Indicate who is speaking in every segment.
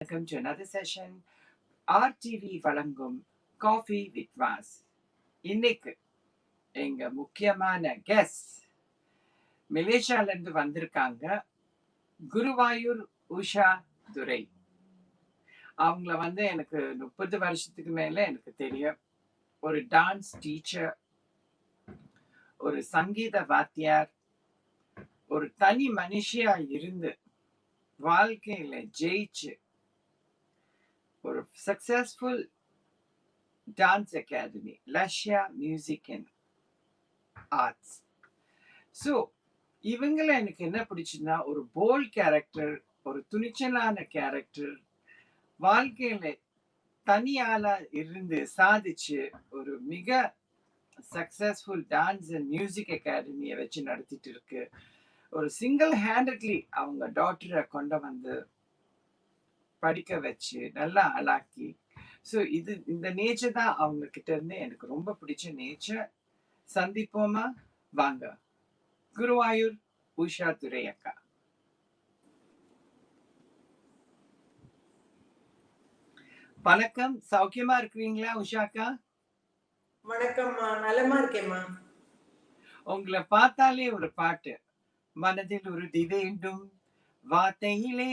Speaker 1: welcome to another session. RTV வழங்கும் coffee with was. இன்னைக்கு எங்க முக்கியமான கெஸ்ட் மலேசியால இருந்து வந்திருக்காங்க. குருவாயூர் உஷா துரை. அவங்கள எனக்கு 30 வருஷத்துக்கு மேல எனக்கு தெரியும். ஒரு டான்ஸ் டீச்சர், ஒரு சங்கீத வாத்தியார், ஒரு தனி மனுஷியா இருந்து வாழ்க்கையில ஜெயிச்சு ஒரு successful dance academy, Lakshya music and arts. So இவங்கள எனக்கு என்ன பிடிச்சுன்னா, ஒரு போல்ட் கேரக்டர், ஒரு துணிச்சலான கேரக்டர், வாழ்க்கையில தனியாளா இருந்து சாதிச்சு ஒரு மிக சக்சஸ்ஃபுல் டான்ஸ் அண்ட் மியூசிக் அகாடமியை வச்சு நடத்திட்டு இருக்கு. ஒரு சிங்கிள் ஹேண்டட்லி அவங்க டாக்டரை கொண்டு வந்து படிக்க வச்சு நல்லா ஆளாக்கி. ஸோ இந்த நேச்சர் தான் அவங்க கிட்ட இருந்து எனக்கு ரொம்ப பிடிச்ச நேச்சர். சந்திப்போமா? வாங்க. குருவாயூர் உஷா துரை அக்கா. வணக்கம். சௌக்கியமா இருக்கிறீங்களா உஷாக்கா?
Speaker 2: வணக்கம்மா, நலமா இருக்கேம்மா.
Speaker 1: உங்களை பார்த்தாலே ஒரு பாட்டு, மனதில் உறுதி வேண்டும், வார்த்தையிலே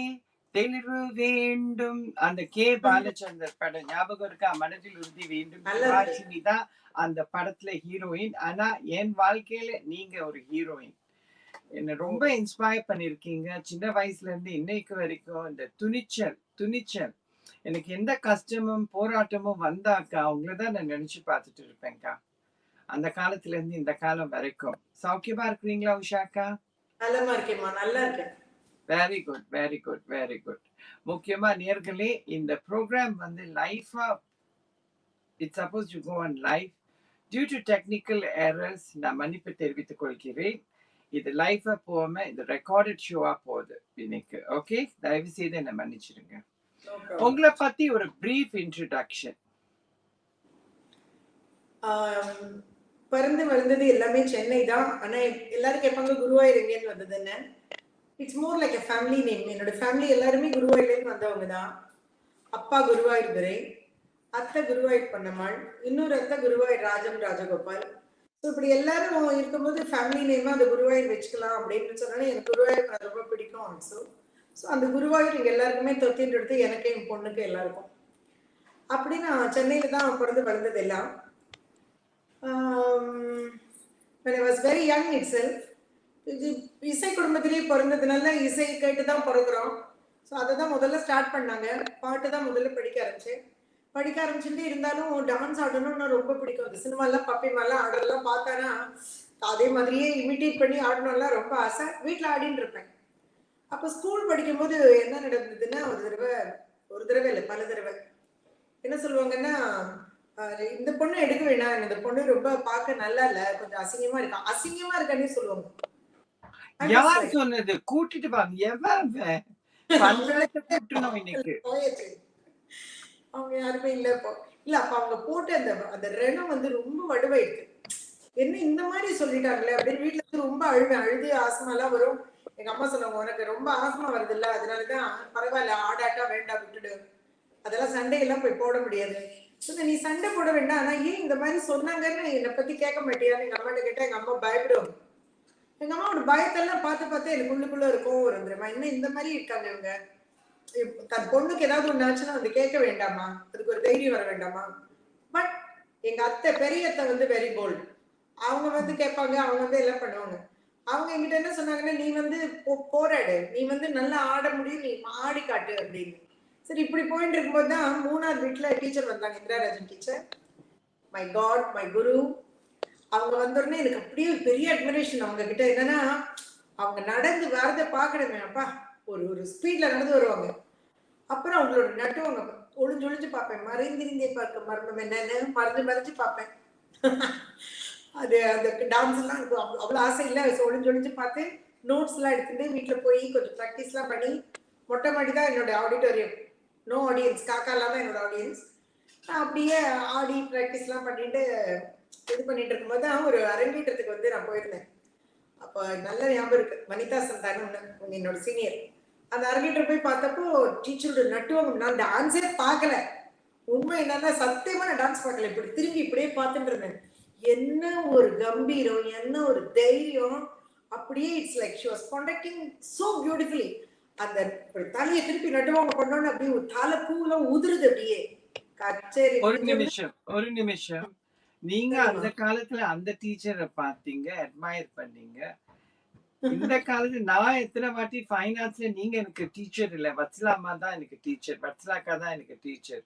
Speaker 1: தெளிவு வேண்டும். அந்த கே பாலச்சந்தர் படம் ஞாபகம் இருக்கா? மனதில் உறுதி வேண்டும். சுஹாசினி தான் அந்த படத்துல ஹீரோயின். ஆனா என் வாழ்க்கையில நீங்க ஒரு ஹீரோயின். என்ன ரொம்ப இன்ஸ்பயர் பண்ணிருக்கீங்க. சின்ன வயசுல இருந்து இன்னைக்கு வரைக்கும் இந்த துணிச்சல் எனக்கு எந்த கஷ்டமும் போராட்டமும் வந்தாக்கா அவங்களதான் நான் நினைச்சு பார்த்துட்டு இருப்பேன்க்கா. அந்த காலத்துல இருந்து இந்த காலம் வரைக்கும். சௌக்கியமா இருக்கிறீங்களா உஷாக்கா?
Speaker 2: நலமா இருக்கேம்மா, நல்லா இருக்கேன்.
Speaker 1: Very good, very good, very good. முக்கியமா நேர்களே, இந்த ப்ரோக்ராம் லைஃபா it's supposed to go on life. Due to technical errors நான் மன்னிப்பு தெரிவித்துக் கொள்கிறேன். இது லைஃபா போகாம இது ரெக்கார்டட் ஷோவா போகுது இன்னைக்கு. ஓகே, தயவு செய்து என்ன மன்னிச்சிடுங்க. உங்களை பத்தி ஒரு பிரீஃப் இன்ட்ரோடக்ஷன்.
Speaker 2: பிறந்து வளர்ந்தது எல்லாமே சென்னை தான். ஆனா எல்லாரும் கேட்பாங்க குருவாயூர் எங்கேன்னு வந்ததுன்னு. It's more like a family name. என்னோட ஃபேமிலி எல்லாருமே குருவாயூர்லேருந்து வந்தவங்க தான். அப்பா குருவாயூர் துரை, அத்தை குருவாயூர் பண்ணம்மாள், இன்னொரு அத்தை குருவாயூர் ராஜகோபால். ஸோ இப்படி எல்லாரும் இருக்கும்போது ஃபேமிலி நேமா அந்த குருவாயூர் வச்சுக்கலாம் அப்படின்னு சொன்னாலும் எனக்கு குருவாயூர் ரொம்ப பிடிக்கும் ஆல்சோ. ஸோ அந்த குருவாயூர் இங்கே எல்லாருக்குமே தொத்தின்னு எடுத்து எனக்கு என் பொண்ணுக்கு எல்லாருக்கும். அப்படி நான் சென்னையில தான் பிறந்து வளர்ந்தது எல்லாம். when I was very young itself, இசை குடும்பத்திலேயே பிறந்ததுனால இசை கேட்டு தான் பிறகுறோம். ஸோ அதை தான் முதல்ல ஸ்டார்ட் பண்ணாங்க. பாட்டு தான் முதல்ல படிக்க ஆரம்பிச்சுட்டு இருந்தாலும் டான்ஸ் ஆடணும்னு ரொம்ப பிடிக்கும். அந்த சினிமாலாம் பப்பிமாலாம் ஆடுறதெல்லாம் பார்த்தானா அதே மாதிரியே இமிட்டேட் பண்ணி ஆடணும்லாம் ரொம்ப ஆசை. வீட்டில் ஆடின்னு இருப்பேன். அப்போ ஸ்கூல் படிக்கும்போது என்ன நடந்ததுன்னா, ஒரு தடவை இல்லை பல தடவை என்ன சொல்லுவாங்கன்னா, இந்த பொண்ணு எடுக்க வேணாம், இந்த பொண்ணு ரொம்ப பார்க்க நல்லா இல்ல, கொஞ்சம் அசிங்கமா இருக்கானே சொல்லுவாங்க.
Speaker 1: யார் சொன்னது? கூட்டிட்டு வாங்க.
Speaker 2: அவங்க யாருமே இல்ல இப்போ. இல்ல அப்ப அவங்க போட்டு அந்த ரெனம் ரொம்ப வடுவாயிருக்கு. என்ன இந்த மாதிரி சொல்லிட்டாங்களே அப்படின்னு வீட்டுல இருந்து ரொம்ப அழுது ஆஸ்மா எல்லாம் வரும். எங்க அம்மா சொன்னாங்க, உனக்கு ரொம்ப ஆஸ்மா வருது இல்ல, அதனாலதான் பரவாயில்ல, ஆடாட்டா வேண்டாம், விட்டுடு, அதெல்லாம் சண்டையெல்லாம் போய் போட முடியாது. நீ சண்டை போட வேண்டாம். ஆனா ஏன் இந்த மாதிரி சொன்னாங்கன்னு என்னை பத்தி கேட்க மாட்டியான்னு எங்க அம்மாட்ட கேட்டா எங்க அம்மா பயப்படும். எங்க அம்மாவோட பயத்தெல்லாம் பார்த்து எனக்கு உள்ளுக்குள்ள இருக்கும் ஒரு தெரியுமா, என்ன இந்த மாதிரி இருக்காங்க இவங்க, தன் பொண்ணுக்கு ஏதாவது ஒண்ணு ஆச்சுன்னா வந்து கேட்க வேண்டாமா, அதுக்கு ஒரு தைரியம் வர வேண்டாமா. பட் எங்க அத்தை, பெரிய அத்தை வெரி போல்ட். அவங்க கேட்பாங்க, அவங்க எல்லாம் பண்ணுவாங்க. அவங்க என்கிட்ட என்ன சொன்னாங்கன்னா, நீ போராடு, நீ நல்லா ஆட முடியும், நீ ஆடி காட்டு அப்படின்னு. சரி, இப்படி போயிட்டு இருக்கும்போது தான் 3வது வீட்டுல டீச்சர் வந்தாங்க, இந்திராராஜன் டீச்சர். மை காட், மை குரு. அவங்க வந்தோடனே எனக்கு அப்படியே பெரிய அட்மிரேஷன் அவங்க கிட்ட. என்னன்னா, அவங்க நடந்து வரத பாக்கணுமே, அப்பா ஒரு ஸ்பீட்ல நடந்து வருவாங்க. அப்புறம் அவங்களோட நட்டுவாங்க, ஒளிஞ்சு பார்ப்பேன். மறைந்திருந்தே பார்க்க மரணம் என்னன்னு மறைஞ்சு பார்ப்பேன். அது அந்த டான்ஸ் எல்லாம் எனக்கு அவ்வளவு ஆசை இல்லை. ஒளிஞ்சு பார்த்து நோட்ஸ் எல்லாம் எடுத்துட்டு வீட்டுல போய் கொஞ்சம் ப்ராக்டிஸ் எல்லாம் பண்ணி, மொட்டை மாடி தான் என்னோட ஆடிட்டோரியம், நோ ஆடியன்ஸ், காக்காலாம் தான் என்னோட ஆடியன்ஸ். நான் அப்படியே ஆடி ப்ராக்டிஸ் எல்லாம் பண்ணிட்டு இது பண்ணிட்டு இருக்கும்போது தான் ஒரு அரங்கேற்றத்துக்கு நான் போயிருந்தேன். அப்போ நல்ல ஞாபகம் இருக்கு. வனிதா சந்தானம் என்னோட சீனியர். அந்த அரங்கேற்றம் போய் பார்த்தப்போ டீச்சரோட நட்டுவாங்க. நான் டான்ஸே பார்க்கல. உண்மை என்னன்னா சத்தியமா நான் டான்ஸ் பார்க்கல. இப்படி திரும்பி இப்படியே பார்த்துட்டு இருந்தேன். என்ன ஒரு கம்பீரம், என்ன ஒரு தைரியம். அப்படியே it's like she was conducting so beautifully. அந்த தலையை திருப்பி நட்டுவாங்க பண்ணோன்னு அப்படியே ஒரு தலை பூவெல்லாம் உதிருது அப்படியே. கச்சேரி
Speaker 1: ஒரு
Speaker 2: முடிஞ்சோடனே
Speaker 1: நிமிஷம். நீங்க
Speaker 2: சொல்லுங்க.
Speaker 1: அந்த காலத்துல அந்த டீச்சரை பார்த்தீங்க, அட்மையர் பண்ணீங்க. இந்த காலத்துல நான் எத்தனை வாட்டி ஃபைன் ஆர்ட்ஸ்ல நீங்க எனக்கு டீச்சர் இல்ல. வத்சலா அம்மா தான் எனக்கு டீச்சர். வத்சலா அக்கா தான் எனக்கு டீச்சர்.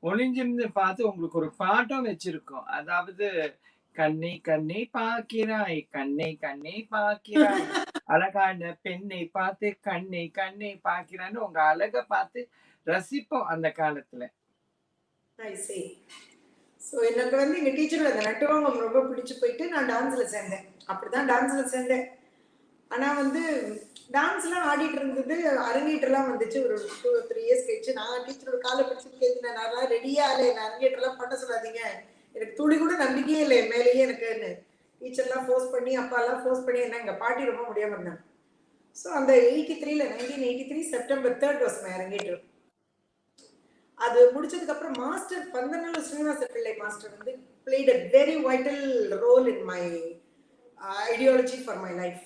Speaker 1: ஒளிஞ்சிருந்து பார்த்து உங்களுக்கு ஒரு பாட்டும் வச்சிருக்கோம். அதாவது கண்ணை கண்ணை பார்க்கிறாய், கண்ணை கண்ணை பார்க்கிறாய், அழகான பெண்ணை பார்த்து கண்ணை கண்ணை பார்க்கிறான்னு உங்க அழக பார்த்து ரசிப்போம் அந்த காலத்துல.
Speaker 2: ஐ see. ஸோ எனக்கு வந்து எங்க டீச்சரோட அந்த நட்டுவாங்கம் ரொம்ப பிடிச்சு போயிட்டு நான் டான்ஸ்ல சேர்ந்தேன். அப்படிதான் டான்ஸ்ல சேர்ந்தேன். ஆனா வந்து டான்ஸ்லாம் ஆடிட்டு இருந்தது, அரங்கேற்றம்லாம் வந்துச்சு ஒரு 2-3 இயர்ஸ் கழிச்சு. நான் டீச்சரோட காலை பிடிச்சிட்டு கேட்கிறேன், நான் ரெடியா இல்லை, என்ன அரங்கேற்றம்லாம் பண்ண சொல்லாதீங்க, எனக்கு துளி கூட நம்பிக்கையே இல்லை என் மேலேயே எனக்குன்னு. டீச்சர்லாம் ஃபோர்ஸ் பண்ணி, அப்பாலாம் ஃபோர்ஸ் பண்ணி, என்ன எங்க பாட்டி ரொம்ப முடியாம இருந்தாங்க. ஸோ அந்த 1983 செப்டம்பர் 3 வாஸ் மை அரங்கேற்றம். அது முடிச்சதுக்கு அப்புறம் மாஸ்டர் பந்தநல்லூர் ஸ்ரீனிவாச பிள்ளை மாஸ்டர் வந்து played a very vital role in my ideology for my life.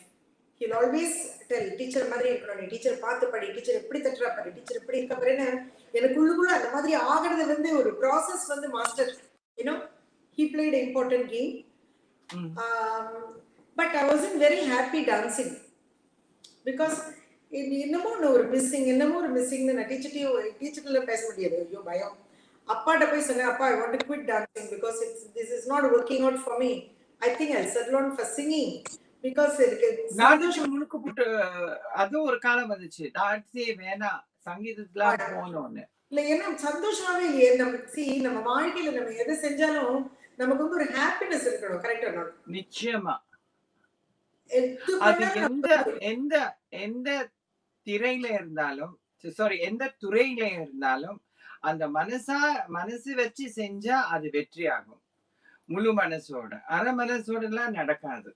Speaker 2: He'll always tell teacher மாதிரி இருக்கணும், நீ டீச்சர் பார்த்து படி, டீச்சர் எப்படி தட்டுறா பாரு, டீச்சர் எப்படி இருக்க பாருன்னு எனக்குள்ளுக்குள்ள அந்த மாதிரி ஆகிறது வந்து ஒரு ப்ராசஸ் வந்து master you know he played an important game. But I wasn't very happy dancing because என்னமோ ஒரு மிஸ்ஸிங், என்னமோ ஒரு மிஸ்ஸிங்னு நான் டீச்சர்ல பேச முடியாது. ஐயோ பயம். அப்பாட்ட போய் சொன்னேன், அப்பா ஐ want to quit dancing because this is not working out for me. I think I settle on for singing because எனக்கு
Speaker 1: நாட்டுக்கு முழுக்க போட்டு அதுவும் ஒரு காலம் வந்துச்சு. டான்ஸே வேணாம், சங்கீதத்துல போகணும்னு.
Speaker 2: இல்ல ஏன்னா சந்தோஷமாவே இல்லையே. நம்ம வாழ்க்கையில நம்ம எதை செஞ்சாலும் நமக்கு வந்து ஒரு ஹாப்பினஸ் இருக்கணும். கரெக்டா?
Speaker 1: நிச்சயமா. அது எந்த எந்த திரையில இருந்தாலும், சாரி எந்த துறையில இருந்தாலும் அந்த மனசு வச்சு செஞ்சா அது வெற்றி ஆகும். முழு மனசோட. அரை மனசோட எல்லாம் நடக்காது.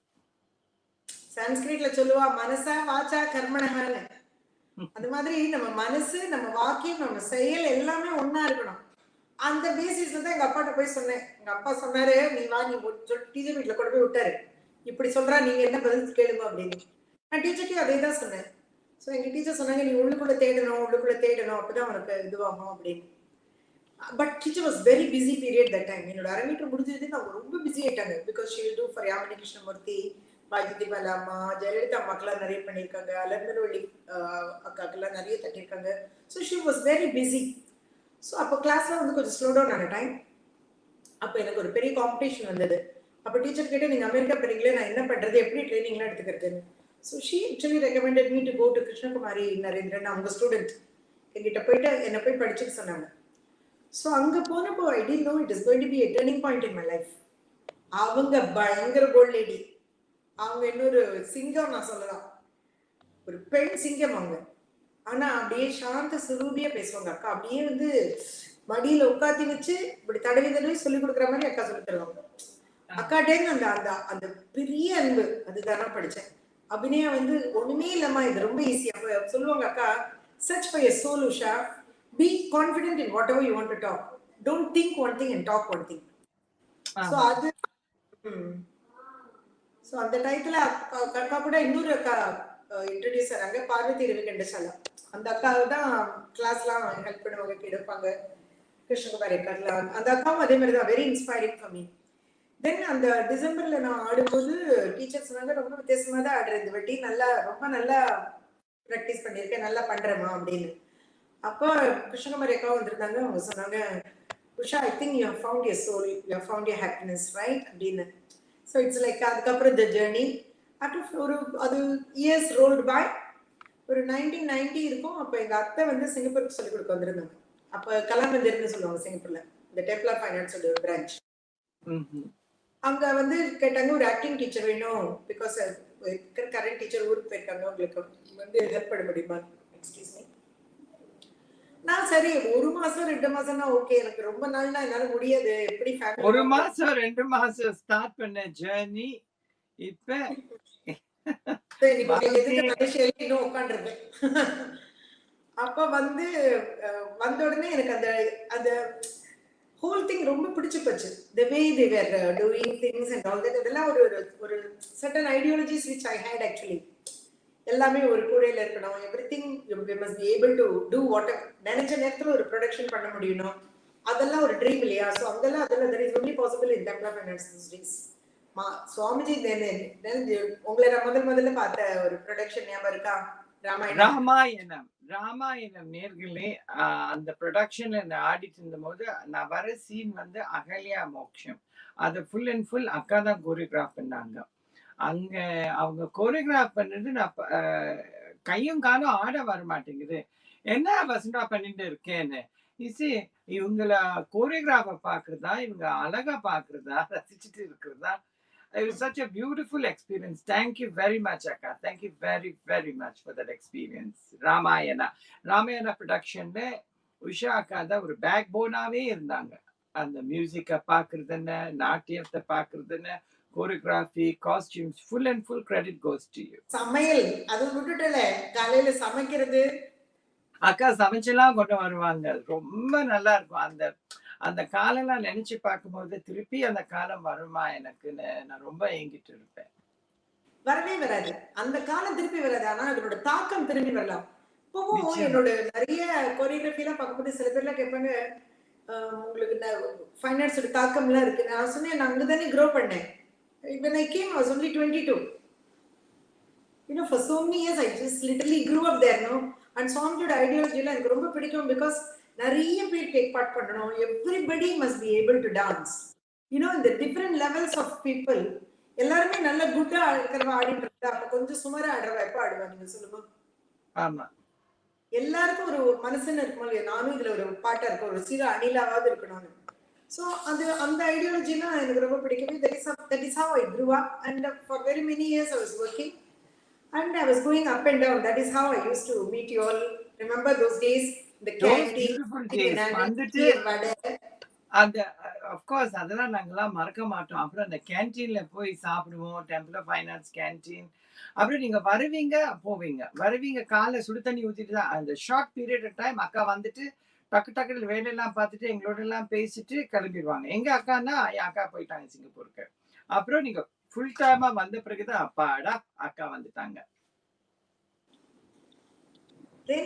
Speaker 2: சான்ஸ்கிரிட்ல சொல்லுவா மனசா வாச்சா கர்மணஹான்னு. அந்த மாதிரி நம்ம மனசு, நம்ம வாக்கியம், நம்ம செயல் எல்லாமே ஒன்னா இருக்கணும். அந்த பேசிஸ்ல தான் எங்க அப்பாட்ட போய் சொன்னேன். எங்க அப்பா சொன்னாரு, நீ வா, நீ டீச்சர் வீட்டுல கொண்டு போய் விட்டாரு, இப்படி சொல்றா, நீங்க என்ன பதில் கேளுங்க அப்படின்னு. நான் டீச்சர்ட்டையும் அதே தான் சொன்னேன். ஸோ எங்க டீச்சர் சொன்னாங்க, நீ உள்ளுக்குள்ள தேடணும், அப்பதான் உனக்கு இதுவாகும் அப்படின்னு. But teacher was very busy period that time. என்னோட அரங்கேற்றம் முடிஞ்சது அவங்க ரொம்ப பிஸி ஆயிட்டாங்க. Because she will do for Yamini Krishnamurthy, பாஜதி பாலாமா, ஜெயலலிதா அம்மாக்கெல்லாம் நிறைய பண்ணியிருக்காங்க, அலர்மலவள்ளி அக்காக்கெல்லாம் நிறைய தட்டியிருக்காங்க. So she was very busy. So அப்போ கிளாஸ்ல வந்து கொஞ்சம் ஸ்லோ டவுன் ஆன டைம். அப்போ எனக்கு ஒரு பெரிய காம்படிஷன் வந்தது. அப்போ டீச்சர் கிட்ட, நீங்க அமெரிக்கா போறீங்களே, நான் என்ன பண்றது, எப்படி ட்ரைனிங்லாம் எடுத்துக்கிறதுன்னு. So she actually recommended me to go to Krishnakumari Narendran, அவங்க ஸ்டூடெண்ட். என்கிட்ட போயிட்டு என்னை போய் படிச்சுக்க சொன்னாங்க. ஸோ அங்க போனப்போ I did know it is going to be a turning point in my life. அவங்க பயங்கர போல்ட் லேடி. அவங்க இன்னொரு சிங்கம் நான் சொல்லலாம், ஒரு பெண் சிங்கம் அவங்க. ஆனா அப்படியே சாந்த சுரூபியா பேசுவாங்க. அக்கா அப்படியே வந்து மடியில உட்காத்தி வச்சு இப்படி தடவி சொல்லி கொடுக்குற மாதிரி அக்கா சொல்லி தருவாங்க. அக்காட்டேங்க அந்த அந்த அந்த பெரிய அன்பு, அதுதான் நான் படிச்சேன். அபிநயா வந்து ஒண்ணுமே இல்லம்மா, இது ரொம்ப ஈஸி. அப்ப சொல்லுவாங்க, அக்கா search for your soul Usha, be confident in whatever you want to talk, don't think one thing and talk one thing. So அது சோ அந்த டைத்துல அக்கா கூட இன்னொரு அக்கா இன்ட்ரோடியூஸ் ஆனாங்க, பார்வதி ரவிகண்டசாலா. அந்த அக்காவை தான் கிளாஸ்லாம் ஹெல்ப் பண்ணுவாங்க, கேட்பாங்க, கிருஷ்ணகுமாரி அக்கா. அந்த அக்காவும் அதே மாதிரி தான் வெரி இன்ஸ்பைரிங் ஃபார் மீ. தென் அந்த டிசம்பர்ல நான் ஆடும்போது டீச்சர் சொன்னாங்க, ரொம்ப வித்தியாசமா தான் ஆடுறேன் இந்த வாட்டி, நல்லா ரொம்ப நல்லா ப்ராக்டிஸ் பண்ணியிருக்கேன், நல்லா பண்றேம்மா அப்படின்னு. அப்போ கிருஷ்ணகுமாரி அக்கா வந்திருந்தாங்க. அவங்க சொன்னாங்க, Usha I think you have found your soul, you have found your happiness right அப்படின்னு. ஸோ இட்ஸ் லைக் அதுக்கப்புறம் இந்த ஜேர்னி ஆஃப்டர் ஒரு அது இயர்ஸ் ரோல்டு பை. ஒரு 1990 இருக்கும். அப்போ எங்க அத்தை வந்து சிங்கப்பூருக்கு சொல்லிக் கொடுக்க வந்திருந்தாங்க. அப்போ கலாமந்திர்னு சொல்லுவாங்க சிங்கப்பூர்ல, இந்த டெப்லா ஃபைனான்ஸ் ஒரு பிரான்ச். அங்க வந்து கேட்டாங்க, ஒரு ஆக்டிங் டீச்சர் வேணும், பிகாஸ் கரண்ட் டீச்சர் ஊருக்கு போயிருக்காங்க, உங்களுக்கு வந்து ஹெல்ப் பண்ண முடியுமா. Excuse me. நான் சரி 1 மாசம் 2 மாசம்னா ஓகே, எனக்கு ரொம்ப நாள்னா என்னால முடியாது. எப்படி ஃபேமிலி
Speaker 1: 1 மாசம் 2 மாசம் ஸ்டார்ட் பண்ண ஜர்னி இப்ப
Speaker 2: சரி நீங்க எதுக்கு மனுஷன் இன்னும் உட்கார்ந்திருக்கேன். அப்ப வந்து வந்த உடனே எனக்கு அந்த அந்த ஹோல் திங் ரொம்ப பிடிச்சு போச்சு. The way they were doing things and all that. அதெல்லாம் ஒரு ஒரு ஒரு certain ideologies which I hate actually. எல்லாமே ஒரு கூடையில இருக்கணும். Everything we must be able to do what நினைச்ச நேரத்துல ஒரு ப்ரொடக்ஷன் பண்ண முடியணும். அதெல்லாம் ஒரு ட்ரீம் இல்லையா? ஸோ அதெல்லாம் that is only possible in temple of finance this days. Swamiji உங்களை நான் முதல்ல பார்த்த ஒரு ப்ரொடக்ஷன் ஞாபகம் இருக்கா? ராமாயணம்.
Speaker 1: ராமாயணம். ராமாயணம் நேர்களே அந்த ப்ரொடக்ஷன்ல நான் ஆடிட்டு இருந்தபோது, நான் வர சீன் வந்து அகல்யா மோக்ஷம். அத ஃபுல் அண்ட் ஃபுல் அக்கா தான் கோரியோகிராஃப் பண்ணாங்க. அங்க அவங்க கோரியோகிராஃப் பண்ணது நான் கையும் காலும் ஆட வரமாட்டேங்குது. என்ன வசந்தா பண்ணிட்டு இருக்கேன்னு. இசை இவங்கள கோரியோகிராஃப பார்க்கிறதா, இவங்க அழகா பார்க்கிறதா, ரசிச்சுட்டு இருக்கிறதா, it was such a beautiful experience. Thank you very much, Akka. Thank you very, very much for that experience. Ramayana. Ramayana ப்ரொடக்ஷன்ல Usha அக்கா தான் ஒரு பேக் போனாவே இருந்தாங்க. அந்த மியூசிக்க பார்க்கிறது என்ன, நாட்டியத்தை பார்க்கிறது என்ன, choreography, costumes, full and full credit goes to you.
Speaker 2: சமையல் அது விட்டுட்டல, காலையில சமைக்கிறது.
Speaker 1: அக்கா சமைச்செல்லாம் கொண்டு வருவாங்க. ரொம்ப நல்லா இருக்கும். அந்த அந்த காலம்லாம் நினைச்சு பார்க்கும்போது, திருப்பி அந்த காலம் வருமா எனக்குன்னு நான் ரொம்ப ஏங்கிட்டு இருப்பேன்.
Speaker 2: வரவே வராது. அந்த காலம் திருப்பி வராது. ஆனா அதனோட தாக்கம் திரும்பி வரலாம். இப்பவும்
Speaker 1: நிச்சயமா.
Speaker 2: என்னோட நிறைய கொரியோகிராஃபி எல்லாம் பார்க்கும்போது சில பேர்லாம் கேட்பாங்க, உங்களுக்கு ஃபைனான்ஸோட தாக்கம்லாம் இருக்கு. நான் சொன்னேன், நான் அங்கதானே க்ரோ பண்ணேன். when I came I was only 22. You know, for so many years I just literally grew up there, no? And சுவாமியோட ஐடியாலஜிலாம் எனக்கு ரொம்ப பிடிக்கும். பிகாஸ் நிறைய பேர் டேக் பார்ட் பண்ணணும். Everybody must be able to dance. You know இந்த different levels of people எல்லாருமே நல்ல குட்டா இருக்கிறவ ஆடிட்டு இருக்கா, அப்ப கொஞ்சம் சுமாரா ஆடுறவ எப்ப ஆடுவா நீங்க சொல்லுங்க.
Speaker 1: ஆமா.
Speaker 2: எல்லாருக்கும் ஒரு மனசுன்னு இருக்கும் இல்லையா? நானும் இதுல ஒரு பாட்டா இருக்கும், ஒரு சிறு அணிலாவது இருக்கணும்னு. ஸோ அது அந்த ஐடியாலஜிலாம் எனக்கு ரொம்ப பிடிக்கும். that is how I grew up, and for very many years I was working and I was going up and down. That is how I used to meet you all. Remember those days, the
Speaker 1: Those
Speaker 2: candy,
Speaker 1: beautiful days. வந்துட்டு
Speaker 2: வடை.
Speaker 1: அந்த of course அதெல்லாம் நாங்கலாம் மறக்க மாட்டோம். அப்புறம் அந்த கேன்டீன்ல போய் சாப்பிடுவோம். Temple of finance canteen. அப்புறம் நீங்க வருவீங்க, போவீங்க. வருவீங்க காலைல சுடு தண்ணி ஊத்திட்டு தான் அந்த ஷார்ட் பீரியட் ஆஃப் டைம் அக்கா வந்துட்டு டக்கு டக்குன்னு வேலையெல்லாம் பார்த்துட்டு எங்களோட எல்லாம் பேசிட்டு கிளம்பிடுவாங்க. எங்க அக்கான்னா, என் அக்கா போயிட்டாங்க சிங்கப்பூருக்கு. அப்புறம் நீங்க ஃபுல் டைமா வந்த பிறகுதான் அப்பாடா அக்கா வந்துட்டாங்க.
Speaker 2: Then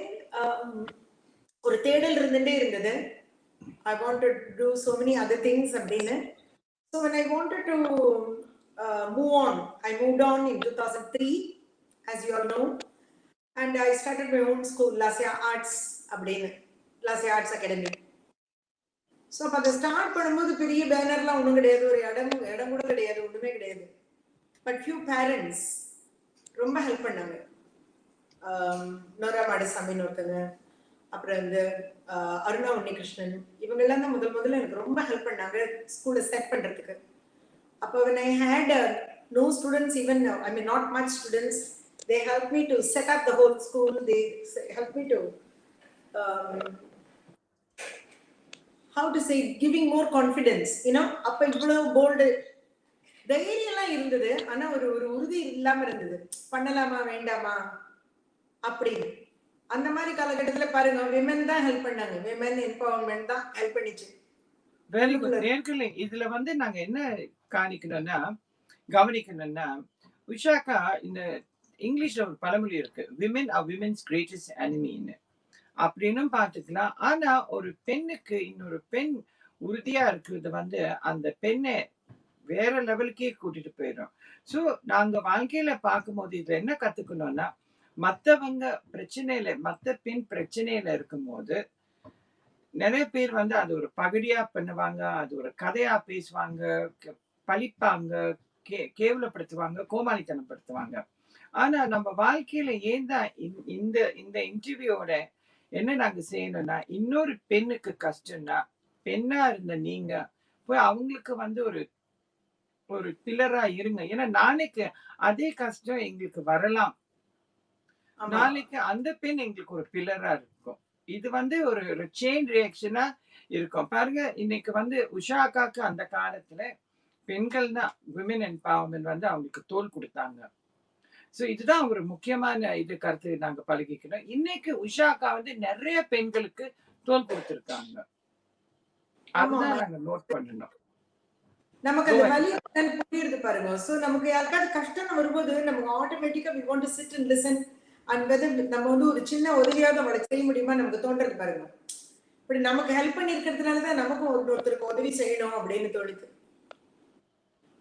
Speaker 2: ஒரு தேடல் இருந்துட்டே இருந்தது. I wanted to do so many other things அப்படின்னு. So when I wanted to move on, I moved on in 2003, as you all know, and I started my own school, Lasya Arts அப்படின்னு, Lasya Arts Academy. So அப்போ அதை start பண்ணும்போது பெரிய பேனர்லாம் ஒன்றும் கிடையாது, ஒரு இடம் கூட கிடையாது, ஒன்றுமே கிடையாது. பட் ஃபியூ பேரண்ட்ஸ் ரொம்ப ஹெல்ப் பண்ணாங்க. நோரா மாடசாமின்னு ஒருத்தங்க, அப்புறம் இந்த அருணா உன்னிகிருஷ்ணன், இவங்கெல்லாம் தான் முதல்ல எனக்கு ரொம்ப ஹெல்ப் பண்ணாங்க ஸ்கூலை செட் பண்ணுறதுக்கு. அப்போ when I had no students, even I mean not much students, they helped me to set up the whole school. They helped me to how to say, giving more confidence, you know. அப்போ இவ்வளவு bolt தைரியம்லாம் இருந்தது, ஆனா ஒரு ஒரு உறுதி இல்லாம இருந்தது, பண்ணலாமா வேண்டாமா அப்படின்னு. அந்த மாதிரி காலகட்டத்துல பாருங்க, விமன் தான் ஹெல்ப் பண்ணாங்க, விமன் எம்பவர்மெண்ட் தான் ஹெல்ப் பண்ணிச்சு.
Speaker 1: Very good. நேர்களே இதுல வந்து நாங்க என்ன காணிக்கணும்னா கவனிக்கணும்னா, உஷாக்கா இந்த இங்கிலீஷ்ல ஒரு பழமொழி இருக்கு, விமென் ஆர் விமென்ஸ் கிரேட்டஸ்ட் எனிமின்னு அப்படின்னும் பார்த்துக்கலாம். ஆனா ஒரு பெண்ணுக்கு இன்னொரு பெண் உறுதியா இருக்கிறது வந்து அந்த பெண்ணை வேற லெவலுக்கே கூட்டிட்டு போயிடும். ஸோ நாங்க வாழ்க்கையில பார்க்கும்போது இதுல என்ன கத்துக்கணும்னா, மத்தவங்க பிரச்சனையில மத்த பெண் பிரச்சனையில இருக்கும்போது நிறைய பேர் வந்து அது ஒரு பகடியா பண்ணுவாங்க, அது ஒரு கதையா பேசுவாங்க, பழிப்பாங்க, கேவலப்படுத்துவாங்க, கோமாளித்தனப்படுத்துவாங்க. ஆனா நம்ம வாழ்க்கையில ஏன் தான் இந்த இந்த இன்டர்வியூவோட என்ன நாங்க செய்யணும்னா, இன்னொரு பெண்ணுக்கு கஷ்டம்னா, பெண்ணா இருந்த நீங்க போய் அவங்களுக்கு வந்து ஒரு ஒரு பில்லரா இருங்க. ஏன்னா நாளைக்கு அதே கஷ்டம் எங்களுக்கு வரலாம். நாளைக்கு அந்த பெண் எங்களுக்கு ஒரு பில்லரா இருக்கும். இது வந்து ஒரு செயின் ரியாக்ஷனா இருக்கும். பாருங்க, இன்னைக்கு வந்து உஷா அக்காக்கு அந்த காலத்துல பெண்கள் தான் விமென் எம்பவர்மென்ட் வந்து அவங்களுக்கு தோள் கொடுத்தாங்க. சோ இதுதான் ஒரு முக்கியமான கருத்து நாங்க பழகிக்கணும். இன்னைக்கு உஷா அக்கா வந்து நெறைய பெண்களுக்கு தோள் குடுத்திருக்காங்க.
Speaker 2: ஆமாமா.
Speaker 1: அதுதான் நாங்க நோட் பண்ணணும்.
Speaker 2: நமக்கு
Speaker 1: கோ
Speaker 2: அந்த
Speaker 1: அஹெட்
Speaker 2: வலி
Speaker 1: அக்கா.
Speaker 2: என்னன்னு புரியுது பாருங்க. சோ நமக்கு யாருக்காவது கஷ்டம்னு வரும்போது நமக்கு ஆட்டோமேட்டிக்கா we want to sit and listen and whether நம்ம வந்து ஒரு சின்ன உதவியாவது அவளுக்கு செய்ய முடியுமா நமக்கு தோன்றது பாருங்க. இப்படி நமக்கு ஹெல்ப் பண்ணி இருக்கிறதுனால தான் நமக்கும் ஒருத்தருக்கு உதவி செய்யணும் அப்படின்னு தோணுது.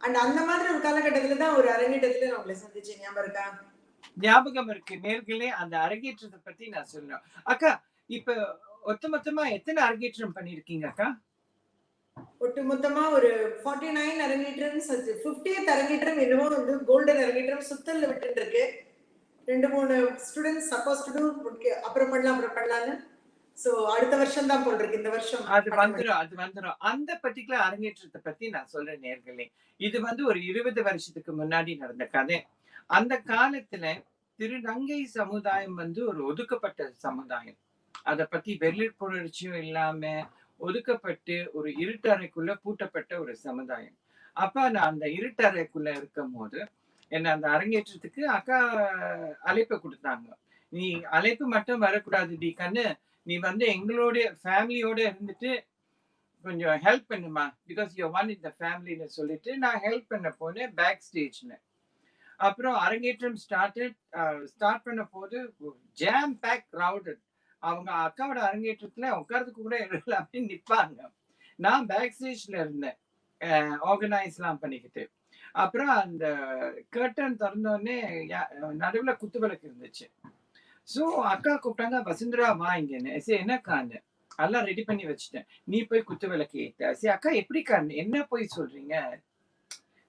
Speaker 2: அண்ட் அந்த மாதிரி ஒரு காலகட்டத்துல தான் ஒரு அரங்கேற்றத்துல நான் உங்களை சந்திச்சேன். ஞாபகம் இருக்கா?
Speaker 1: ஞாபகம் இருக்கு. நேர்களே அந்த அரங்கேற்றத்த பத்தி நான் சொல்லணும். அக்கா, இப்ப ஒட்டுமொத்தமா எத்தன அரங்கேற்றம் பண்ணியிருக்கீங்க அக்கா?
Speaker 2: ஒட்டுமொத்தமா ஒரு 49 அரங்கேற்றம் 50th அரங்கேற்றம் என்னவோ வந்து கோல்டன் அரங்கேற்றம் சுத்தல்ல விட்டு இருக்கு. 2-3 ஸ்டூடெண்ட்ஸ் சப்போஸ் டு டூ அப்புறம் பண்ணலாம்னு. சோ அடுத்த வருஷம் தான் போல் இருக்கு. இந்த வருஷம்
Speaker 1: அது
Speaker 2: பண்ண முடியும்.
Speaker 1: வந்துரும், அது வந்துரும். அந்த பர்ட்டிகுலர் அரங்கேற்றத்த பத்தி நான் சொல்றேன் நேர்களே. இது வந்து ஒரு 20 வருஷத்துக்கு முன்னாடி நடந்த கதை. அந்த காலத்துல திருநங்கை சமுதாயம் வந்து ஒரு ஒதுக்கப்பட்ட சமுதாயம். அத பத்தி விழிப்புணர்ச்சியும் இல்லாம, ஒதுக்கப்பட்டு ஒரு இருட்டறைக்குள்ள பூட்டப்பட்ட ஒரு சமுதாயம். அப்ப நான் அந்த இருட்டறைக்குள்ள இருக்கும்போது, என்ன அந்த அரங்கேற்றத்துக்கு அக்கா அழைப்பு குடுத்தாங்க. "நீ அழைப்பு மட்டும் வரக்கூடாதுடி கண்ணு. நீ வந்து எங்களோட ஃபேமிலியோட இருந்துட்டு கொஞ்சம் ஹெல்ப் பண்ணுமா. Because you are one in the ஃபேமிலின்னு" சொல்லிட்டு நான் ஹெல்ப் பண்ண போனேன் பேக் ஸ்டேஜ்ல. அப்புறம் அரங்கேற்றம் ஸ்டார்ட் பண்ணபோது ஜாம் பேக் கிரவுடட். அவங்க அக்காவோட அரங்கேற்றத்துல உட்கார்றதுக்கு கூட இடம் இல்லாம நிப்பாங்க. நான் பேக் ஸ்டேஜ்ல இருந்தேன். ஆர்கனைஸ்லாம் பண்ணிக்கிட்டு. அப்புறம் அந்த கர்டன் தொறந்தோனே நடுவுல குத்துவிளக்கு இருந்துச்சு. சோ அக்கா கூப்பிட்டாங்க, "வசுந்தரா வா இங்கன்னு." சரி என்னக்கான்னு. எல்லாம் ரெடி பண்ணி வச்சுட்டேன். "நீ போய் குத்துவிளக்கு ஏத்து." சரி அக்கா எப்படிக்கா? என்ன போய் சொல்றீங்க?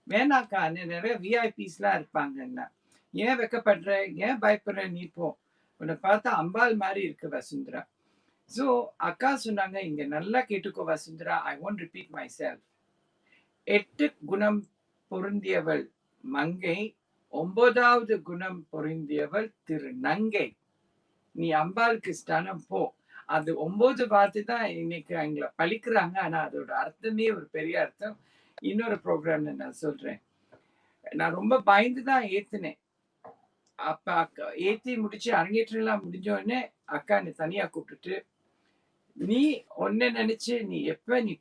Speaker 1: வேணாக்கா நிறைய விஐபிஸ்லாம் இருப்பாங்கன்னா. "ஏன் வெட்கப்படுற? ஏன் பயப்படுற? நீ போ. உன்ன பார்த்தா அம்பாள் மாரி இருக்கு வசுந்தரா." சோ அக்கா சொன்னாங்க, "இங்க நல்லா கேட்டுக்கோ Vasundhara. I won't repeat my self. 8 குணம் பொருந்தியவள் மங்கை, 9வது குணம் பொருந்தியவள் திருநங்கை. நீ அம்பாளுக்கு ஸ்தனம் போ." அது 9 வார்த்தை தான் இன்னைக்கு எங்கள பழிக்கிறாங்க. ஆனா அதோட அர்த்தமே ஒரு பெரிய அர்த்தம். இன்னொரு ப்ரோகிராம்ல நான் சொல்றேன். நான் ரொம்ப பயந்து தான் ஏத்துனேன். அப்ப அக்கா ஏத்தி முடிச்சு அரங்கேற்றம்லாம் முடிஞ்ச உடனே அக்கா என்னை தனியா கூப்பிட்டுட்டு, "நீ உன்ன நினைச்சு நீ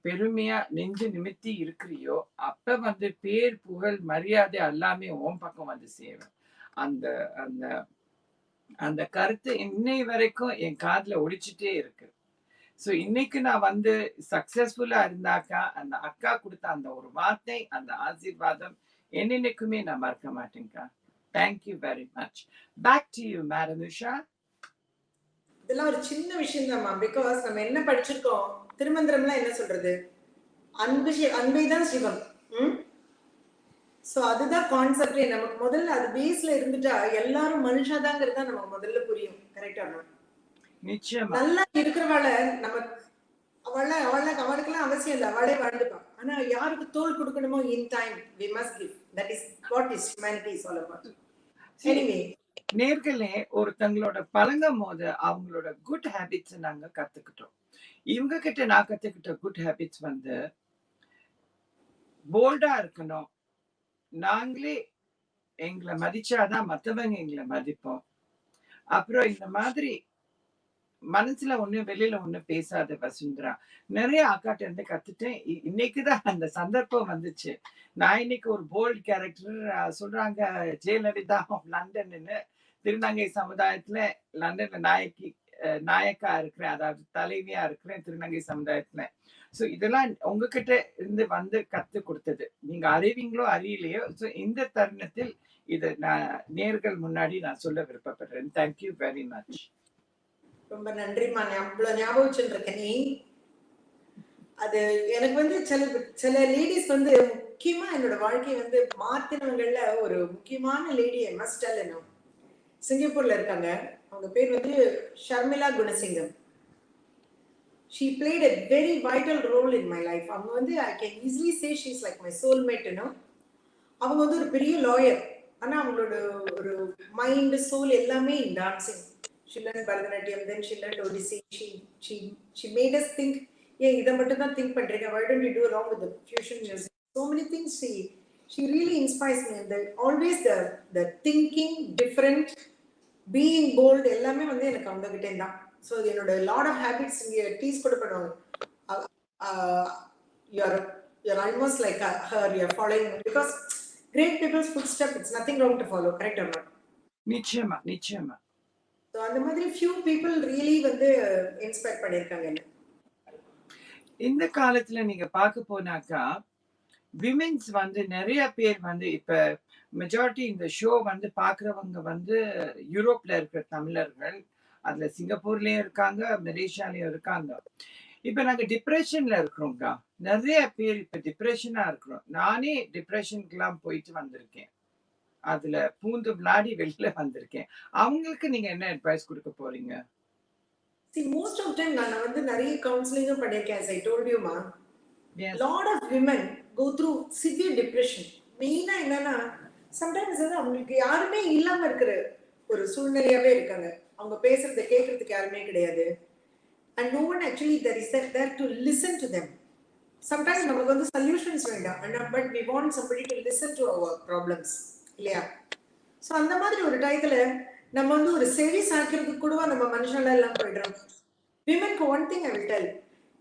Speaker 1: பெருமையா நெஞ்சு நிமித்தி இருக்கிறியோ, அப்ப வந்து பேர், புகழ், மரியாதை எல்லாமே உன் பக்கம் வந்து சேரும்." அந்த அந்த அந்த கருத்து இன்னை வரைக்கும் என் காதுல ஒலிச்சுட்டே இருக்கு. சோ இன்னைக்கு நான் வந்து சக்சஸ்ஃபுல்லா இருந்தாக்கா, அந்த அக்கா குடுத்த அந்த ஒரு வார்த்தை, அந்த ஆசீர்வாதம் என்னைக்குமே நான் மறக்க மாட்டேன்க்கா. Thank you very much. Back to you madam Usha.
Speaker 2: இதெல்லாம் ஒரு சின்ன விஷயம் தான்மா. பிகாஸ் நம்ம என்ன படிச்சிருக்கோம்? திருமந்திரம்லாம் என்ன சொல்றது? அன்பை தான் சிவம். ம்? சோ அதுதான் கான்செப்டே. நமக்கு முதல்ல அது பேஸ்ல இருந்துட்டா எல்லாரும் மனுஷாதாங்கிறது தான் நமக்கு முதல்ல புரியும். கரெக்டா?
Speaker 1: நிச்சயமா.
Speaker 2: நல்லா இருக்கிறவாள நம்ம அவளுக்கெல்லாம் அவசியம் இல்லை. அவளே வாழ்ந்துப்பா. ஆனா யாருக்கு தோல் கொடுக்கணுமோ in time we must give. That is what is humanity is all about.
Speaker 1: See
Speaker 2: anyway
Speaker 1: நேர்களே ஒருத்தங்களோட பழகும்போது அவங்களோட குட் ஹேபிட்ஸ் நாங்க கத்துக்கிட்டோம். இவங்க கிட்ட நான் கத்துக்கிட்ட குட் ஹேபிட்ஸ் வந்து போல்டா இருக்கணும். நாங்களே எங்கள மதிச்சாதான் மத்தவங்க எங்கள மதிப்போம். அப்புறம் இந்த மாதிரி மனசுல ஒண்ணு, வெளியில ஒண்ணு பேசாத வசுந்தரா. நெறைய அக்காட்ட இருந்து கத்துட்டேன். இன்னைக்கு தான் அந்த சந்தர்ப்பம் வந்துச்சு. நான் இன்னைக்கு ஒரு போல்ட் கேரக்டர் சொல்றாங்க ஜெயலலிதா ஆஃப் லண்டன்னு. திருநங்கை சமுதாயத்துல லண்டன்ல நாயக்கா இருக்கிறேன். அதாவது தலைவியா இருக்கிறேன் திருநங்கை சமுதாயத்துல. சோ இதெல்லாம் உங்ககிட்ட இருந்து வந்து கத்துக் குடுத்தது. நீங்க அறிவீங்களோ, அறியலையோ, சோ இந்த தருணத்தில் இத நான் நேர்கள் முன்னாடி நான் சொல்ல விருப்பப்படுறேன். Thank you very much.
Speaker 2: ரொம்ப நன்றிம்மா. அவ்வளவு ஞாபகம் வச்சுருக்க நீ. அது எனக்கு வந்து சில சில லேடிஸ் வந்து முக்கியமா என்னோட வாழ்க்கையை வந்து மாத்தினவங்கள்ல ஒரு முக்கியமான லேடி மஸ்ட் டெல் என்ன. சிங்கப்பூர்ல இருக்காங்க. அவங்க பேர் வந்து Sharmila Gunasingam. She played a very vital role in my life. அவங்க வந்து I can easily say she's like my soulmate, you know. அவங்க வந்து ஒரு பெரிய லாயர். ஆனா அவங்களோட ஒரு மைண்ட் சோல் எல்லாமே இன் dancing. She learned Bharatanatyam, then she learned Odissi. She made us think, ஏன் இதை மட்டும் தான் திங்க் பண்றீங்க? Why don't you do along with the fusion music? So many things she really inspires me. The always the thinking different, being bold எல்லாமே வந்து எனக்கு அவங்க கிட்ட தான். ஸோ என்னோட லாட் ஆஃப் ஹேபிட்ஸ் இங்கே டீஸ் கூட பண்ணுவாங்க. you're you're almost like her, you're following because great people's footstep, it's nothing wrong to follow, correct or not?
Speaker 1: நிச்சயமா நிச்சயமா.
Speaker 2: ஸோ அந்த மாதிரி few people really வந்து இன்ஸ்பயர் பண்ணியிருக்காங்க என்ன.
Speaker 1: இந்த காலத்துல நீங்க பார்க்க போனாக்கா விமென்ஸ் வந்து நிறைய பேர் வந்து இப்ப மெஜாரிட்டி இந்த ஷோ வந்து பாக்குறவங்க வந்து யூரோப்ல இருக்கிற தமிழர்கள், அதுல சிங்கப்பூர்லயும் இருக்காங்க, மலேசியாலயும் இருக்காங்க. இப்ப நாங்க டிப்ரெஷன்ல இருக்கிறோங்க. நிறைய பேர் இப்ப டிப்ரெஷனா இருக்கிறோம். நானே டிப்ரெஷனுக்கு எல்லாம் போயிட்டு வந்திருக்கேன். அதுல பூந்து விளையாடி வெளியில வந்திருக்கேன். அவங்களுக்கு நீங்க என்ன அட்வைஸ் கொடுக்க போறீங்க?
Speaker 2: See, most of time நான் வந்து நிறைய கவுன்சிலிங்கும் பண்ணியிருக்கேன். as I told you ma,
Speaker 1: Yes.
Speaker 2: lot of women go through severe depression. மெயினா என்னன்னா சம்டைம்ஸ் வந்து அவங்களுக்கு யாருமே இல்லாம இருக்கிற ஒரு சூழ்நிலையாவே இருக்காங்க. அவங்க பேசுறதை கேட்கறதுக்கு யாருமே கிடையாது. and no one actually there to listen to them. sometimes நமக்கு வந்து சொல்யூஷன்ஸ் வேண்டாம், but we want somebody to listen to our problems இல்லையா? ஸோ அந்த மாதிரி ஒரு டயத்துல நம்ம வந்து ஒரு செவி சாய்க்கிறதுக்கு கூட நம்ம மனுஷங்கள எல்லாம் போயிடுறோம். விமனுக்கு one thing I will tell,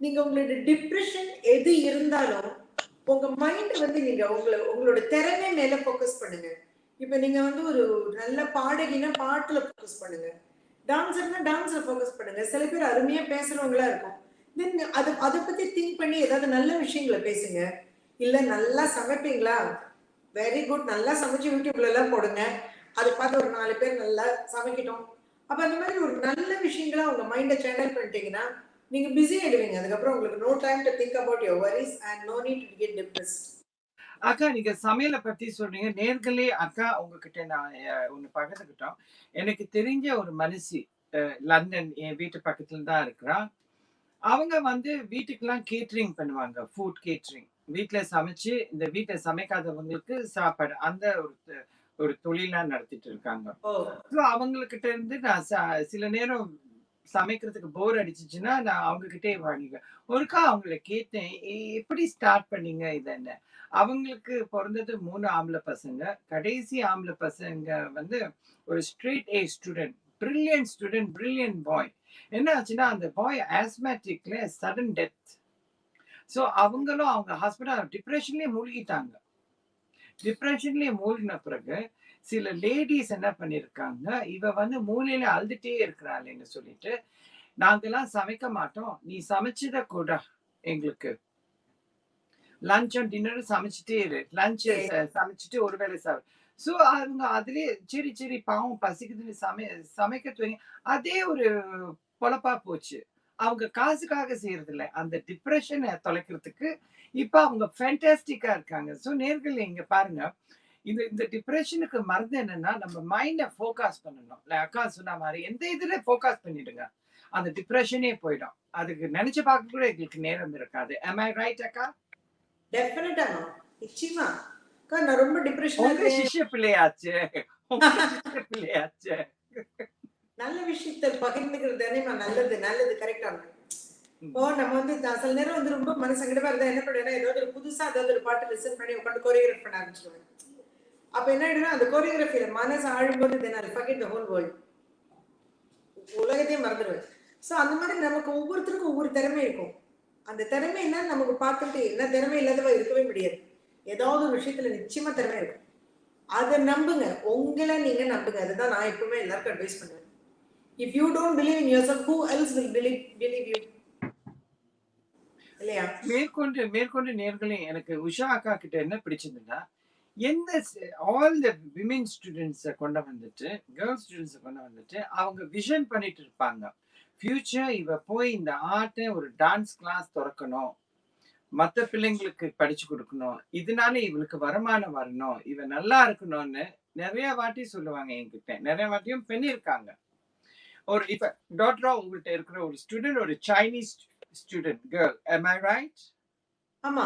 Speaker 2: நீங்க உங்களோட டிப்ரெஷன் எது இருந்தாலும் உங்க மைண்ட் வந்து நீங்க உங்களோட திறமை மேல ஃபோக்கஸ் பண்ணுங்க. இப்ப நீங்க வந்து ஒரு நல்ல பாடகினா பாட்டுல ஃபோக்கஸ் பண்ணுங்க, டான்சர்னா டான்ஸ்ல ஃபோக்கஸ் பண்ணுங்க. சில பேர் அருமையா பேசுறவங்களா இருக்கும், தென் அதை பத்தி திங்க் பண்ணி ஏதாவது நல்ல விஷயங்களை பேசுங்க. இல்ல நல்லா சமைப்பீங்களா, வெரி குட், நல்லா சமைச்சு யூடியூப்ல எல்லாம் போடுங்க, அதை பார்த்து ஒரு 4 பேர் நல்லா சமைக்கிட்டோம். அப்ப அந்த மாதிரி ஒரு நல்ல விஷயங்களா உங்க மைண்டை சேனல் பண்ணிட்டீங்கன்னா நீங்க பிஸி ஆயிடுவீங்க. அதுக்கப்புறம் உங்களுக்கு no time to think about your worries and no need to get depressed.
Speaker 1: அக்கா நீங்க சமையலை பத்தி சொல்றீங்க. நேர்களே அக்கா உங்ககிட்ட நான் ஒண்ணு பகிர்ந்துக்கிட்டோம். எனக்கு தெரிஞ்ச ஒரு மனுஷி லண்டன் என் வீட்டு பக்கத்துல தான் இருக்கிறா. அவங்க வந்து வீட்டுக்கெல்லாம் கேட்டரிங் பண்ணுவாங்க, ஃபுட் கேட்டரிங். வீட்டுல சமைச்சு இந்த வீட்டுல சமைக்காதவங்களுக்கு சாப்பாடு, அந்த ஒரு தொழிலா நடத்திட்டு இருக்காங்க. ஸோ அவங்கக்கிட்ட இருந்து நான் சில நேரம் சமைக்கிறதுக்கு போர் அடிச்சிச்சுன்னா நான் அவங்க கிட்டே வாங்கிக்குவேன். ஒருக்கா அவங்கள கேட்டேன், எப்படி ஸ்டார்ட் பண்ணீங்க இதென்ன? அவங்களுக்கு பிறந்தது 3 ஆம்பளை பசங்க. கடைசி ஆம்பளை பசங்க வந்து ஒரு ஸ்ட்ரெயிட் ஏ ஸ்டூடெண்ட், பிரில்லியன்ட் பாய். என்ன ஆச்சுன்னா அந்த பாய் ஆஸ்மேட்டிக்ல சடன் டெத். ஸோ அவங்களும் அவங்க ஹஸ்பண்ட் டிப்ரெஷன்லயே மூழ்கிட்டாங்க. டிப்ரெஷன்லயே மூழ்கின பிறகு சில லேடிஸ் என்ன பண்ணிருக்காங்க, இவ வந்து மூலையில அழுதுட்டே இருக்கிறாளேன்னு சொல்லிட்டு, நாங்கெல்லாம் சமைக்க மாட்டோம், நீ சமைச்சத கூட எங்களுக்கு லஞ்சும் டின்னரும் சமைச்சிட்டே இரு, லஞ்ச் சமைச்சிட்டு ஒரு வேளை ஸோ அவங்க அதுலயே சரி சரி பாவம் பசிக்குதுன்னு சமைக்க துவங்கி அதே ஒரு பொழப்பா போச்சு. அவங்க காசுக்காக செய்யறது இல்லை, அந்த டிப்ரெஷனை தொலைக்கிறதுக்கு இப்ப அவங்க ஃபேண்டாஸ்டிக்கா இருக்காங்க. ஸோ நேர்கள் இங்க பாருங்க, இந்த டிப்ரெஷனுக்கு மருந்து என்னன்னா நம்ம மைண்ட ஃபோக்கஸ் பண்ணணும். அக்கா சொன்ன மாதிரி எந்த இதுல ஃபோக்கஸ் பண்ணிடுங்க, அந்த டிப்ரெஷனே போயிடும். அதுக்கு நினைச்சு பார்க்க கூட எங்களுக்கு நேரம் இருக்காது. am I right அக்கா?
Speaker 2: டெஃபினட்டா நிச்சயமா அக்கா, நான் ரொம்ப டிப்ரெஷனா
Speaker 1: உங்க சிஷ்ய பிள்ளையாச்சு,
Speaker 2: நல்ல விஷயத்தை பகிர்ந்துக்கிறது தானே நல்லது. நல்லது, கரெக்டா. இப்போ நம்ம வந்து சில நேரம் வந்து ரொம்ப மனசங்கடமா இருந்தா என்ன பண்ணுவேன்னா, ஏதாவது ஒரு புதுசா ஏதாவது ஒரு பாட்டு லிசன் பண்ணி உட்காந்து கோரியோகிராஃப் பண்ண ஆரம்பிச்சிருவேன். அப்ப என்ன ஆயிடுனா அந்த கோரியோகிராஃபில மனசு ஆழும்போது then I'll forget the whole world, உலகத்தையே மறந்துடுவேன். ஸோ அந்த மாதிரி நமக்கு ஒவ்வொருத்தருக்கும் ஒவ்வொரு திறமை இருக்கும். அந்த திறமை என்ன நமக்கு பார்த்துட்டு என்ன திறமை இல்லாதவா இருக்கவே முடியாது. ஏதாவது ஒரு விஷயத்துல நிச்சயமா திறமை இருக்கும், அதை நம்புங்க, உங்களை நீங்க நம்புங்க. அதுதான் நான் எப்பவுமே எல்லாருக்கும் அட்வைஸ் பண்ணுவேன். if you don't believe in yourself, who else will believe you? இல்லையா?
Speaker 1: மேற்கொண்டு நேர்களே எனக்கு உஷா அக்கா கிட்ட என்ன பிடிச்சதுன்னா, எந்த ஆல் த விமென் ஸ்டூடெண்ட்ஸை கொண்டு வந்துட்டு, கேர்ள்ஸ் ஸ்டூடெண்ட்ஸை கொண்டு வந்துட்டு அவங்க விஷன் பண்ணிட்டு இருப்பாங்க. ஃபியூச்சர் இவ போய் இந்த ஆர்ட்டை ஒரு டான்ஸ் கிளாஸ் திறக்கணும், மற்ற பிள்ளைங்களுக்கு படிச்சு கொடுக்கணும், இதனால இவளுக்கு வருமானம் வரணும், இவ நல்லா இருக்கணும்னு நிறைய வாட்டி சொல்லுவாங்க என்கிட்ட. நிறைய வாட்டியும் பண்ணியிருக்காங்க. ஒரு இப்ப டாக்டரா உங்கள்கிட்ட இருக்கிற ஒரு ஸ்டூடெண்ட் ஒரு Chinese student girl, am I right?
Speaker 2: ஆமா,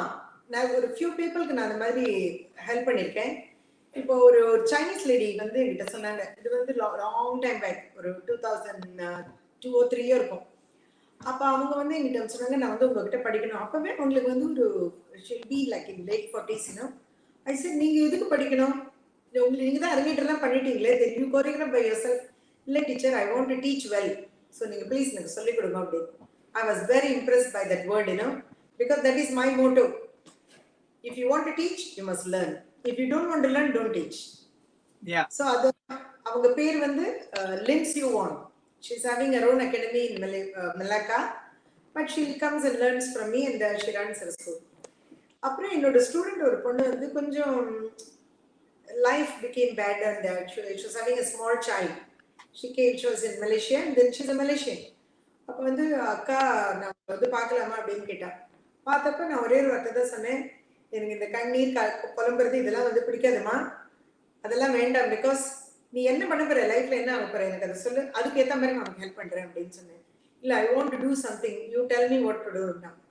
Speaker 2: நான் ஒரு few பீப்புளுக்கு நான் அந்த மாதிரி ஹெல்ப் பண்ணியிருக்கேன். இப்போ ஒரு சைனீஸ் லேடி வந்து என்கிட்ட சொன்னாங்க, இது வந்து லாங் டைம் பேக், ஒரு 2002 or 3 இருக்கும். அப்ப அவங்க வந்து என்கிட்ட சொன்னாங்க, நான் வந்து உங்ககிட்ட படிக்கணும். அப்பவே உங்களுக்கு வந்து ஒரு ஷில் be like in late 40s. I said நீங்க எதுக்கு படிக்கணும்? உங்களுக்கு நீங்க தான் அரங்கேற்றம்லாம் பண்ணிட்டீங்களே, then you choreograph by yourself. இல்ல teacher, I want to teach well. So நீங்க ப்ளீஸ் எனக்கு சொல்லிக் கொடுங்க அப்படின்னு. I was very impressed by that word, because that is my motto. If you want to teach, you must learn. If you don't want to learn, don't teach.
Speaker 1: Yeah.
Speaker 2: So அது அவங்க பேர் வந்து லின்ஸ் யூ வான். She is having her own academy in Malacca, but she comes and learns from me and she runs her school. அப்புறம் என்னோட student ஒரு பொண்ணு வந்து கொஞ்சம் life became bad and she was having a small child. She was in Malaysia and then she's a Malaysian. அப்போ வந்து அக்கா நான் வந்து பார்க்கலாமா அப்படின்னு கேட்டா. பார்த்தப்ப நான் ஒரே ஒரு வார்த்தை தான் சொன்னேன், எனக்கு இந்த கண்ணீர் புலம்புறது இதெல்லாம் வந்து பிடிக்காதுமா, அதெல்லாம் வேண்டாம். பிகாஸ் நீ என்ன பண்ண போற லைஃப்ல, என்ன ஆக போற, எனக்கு அதை சொல்லு, அதுக்கு ஏற்ற மாதிரி நான் ஹெல்ப் பண்றேன் அப்படின்னு சொன்னேன். இல்லை, I want to do something, you tell me what to do.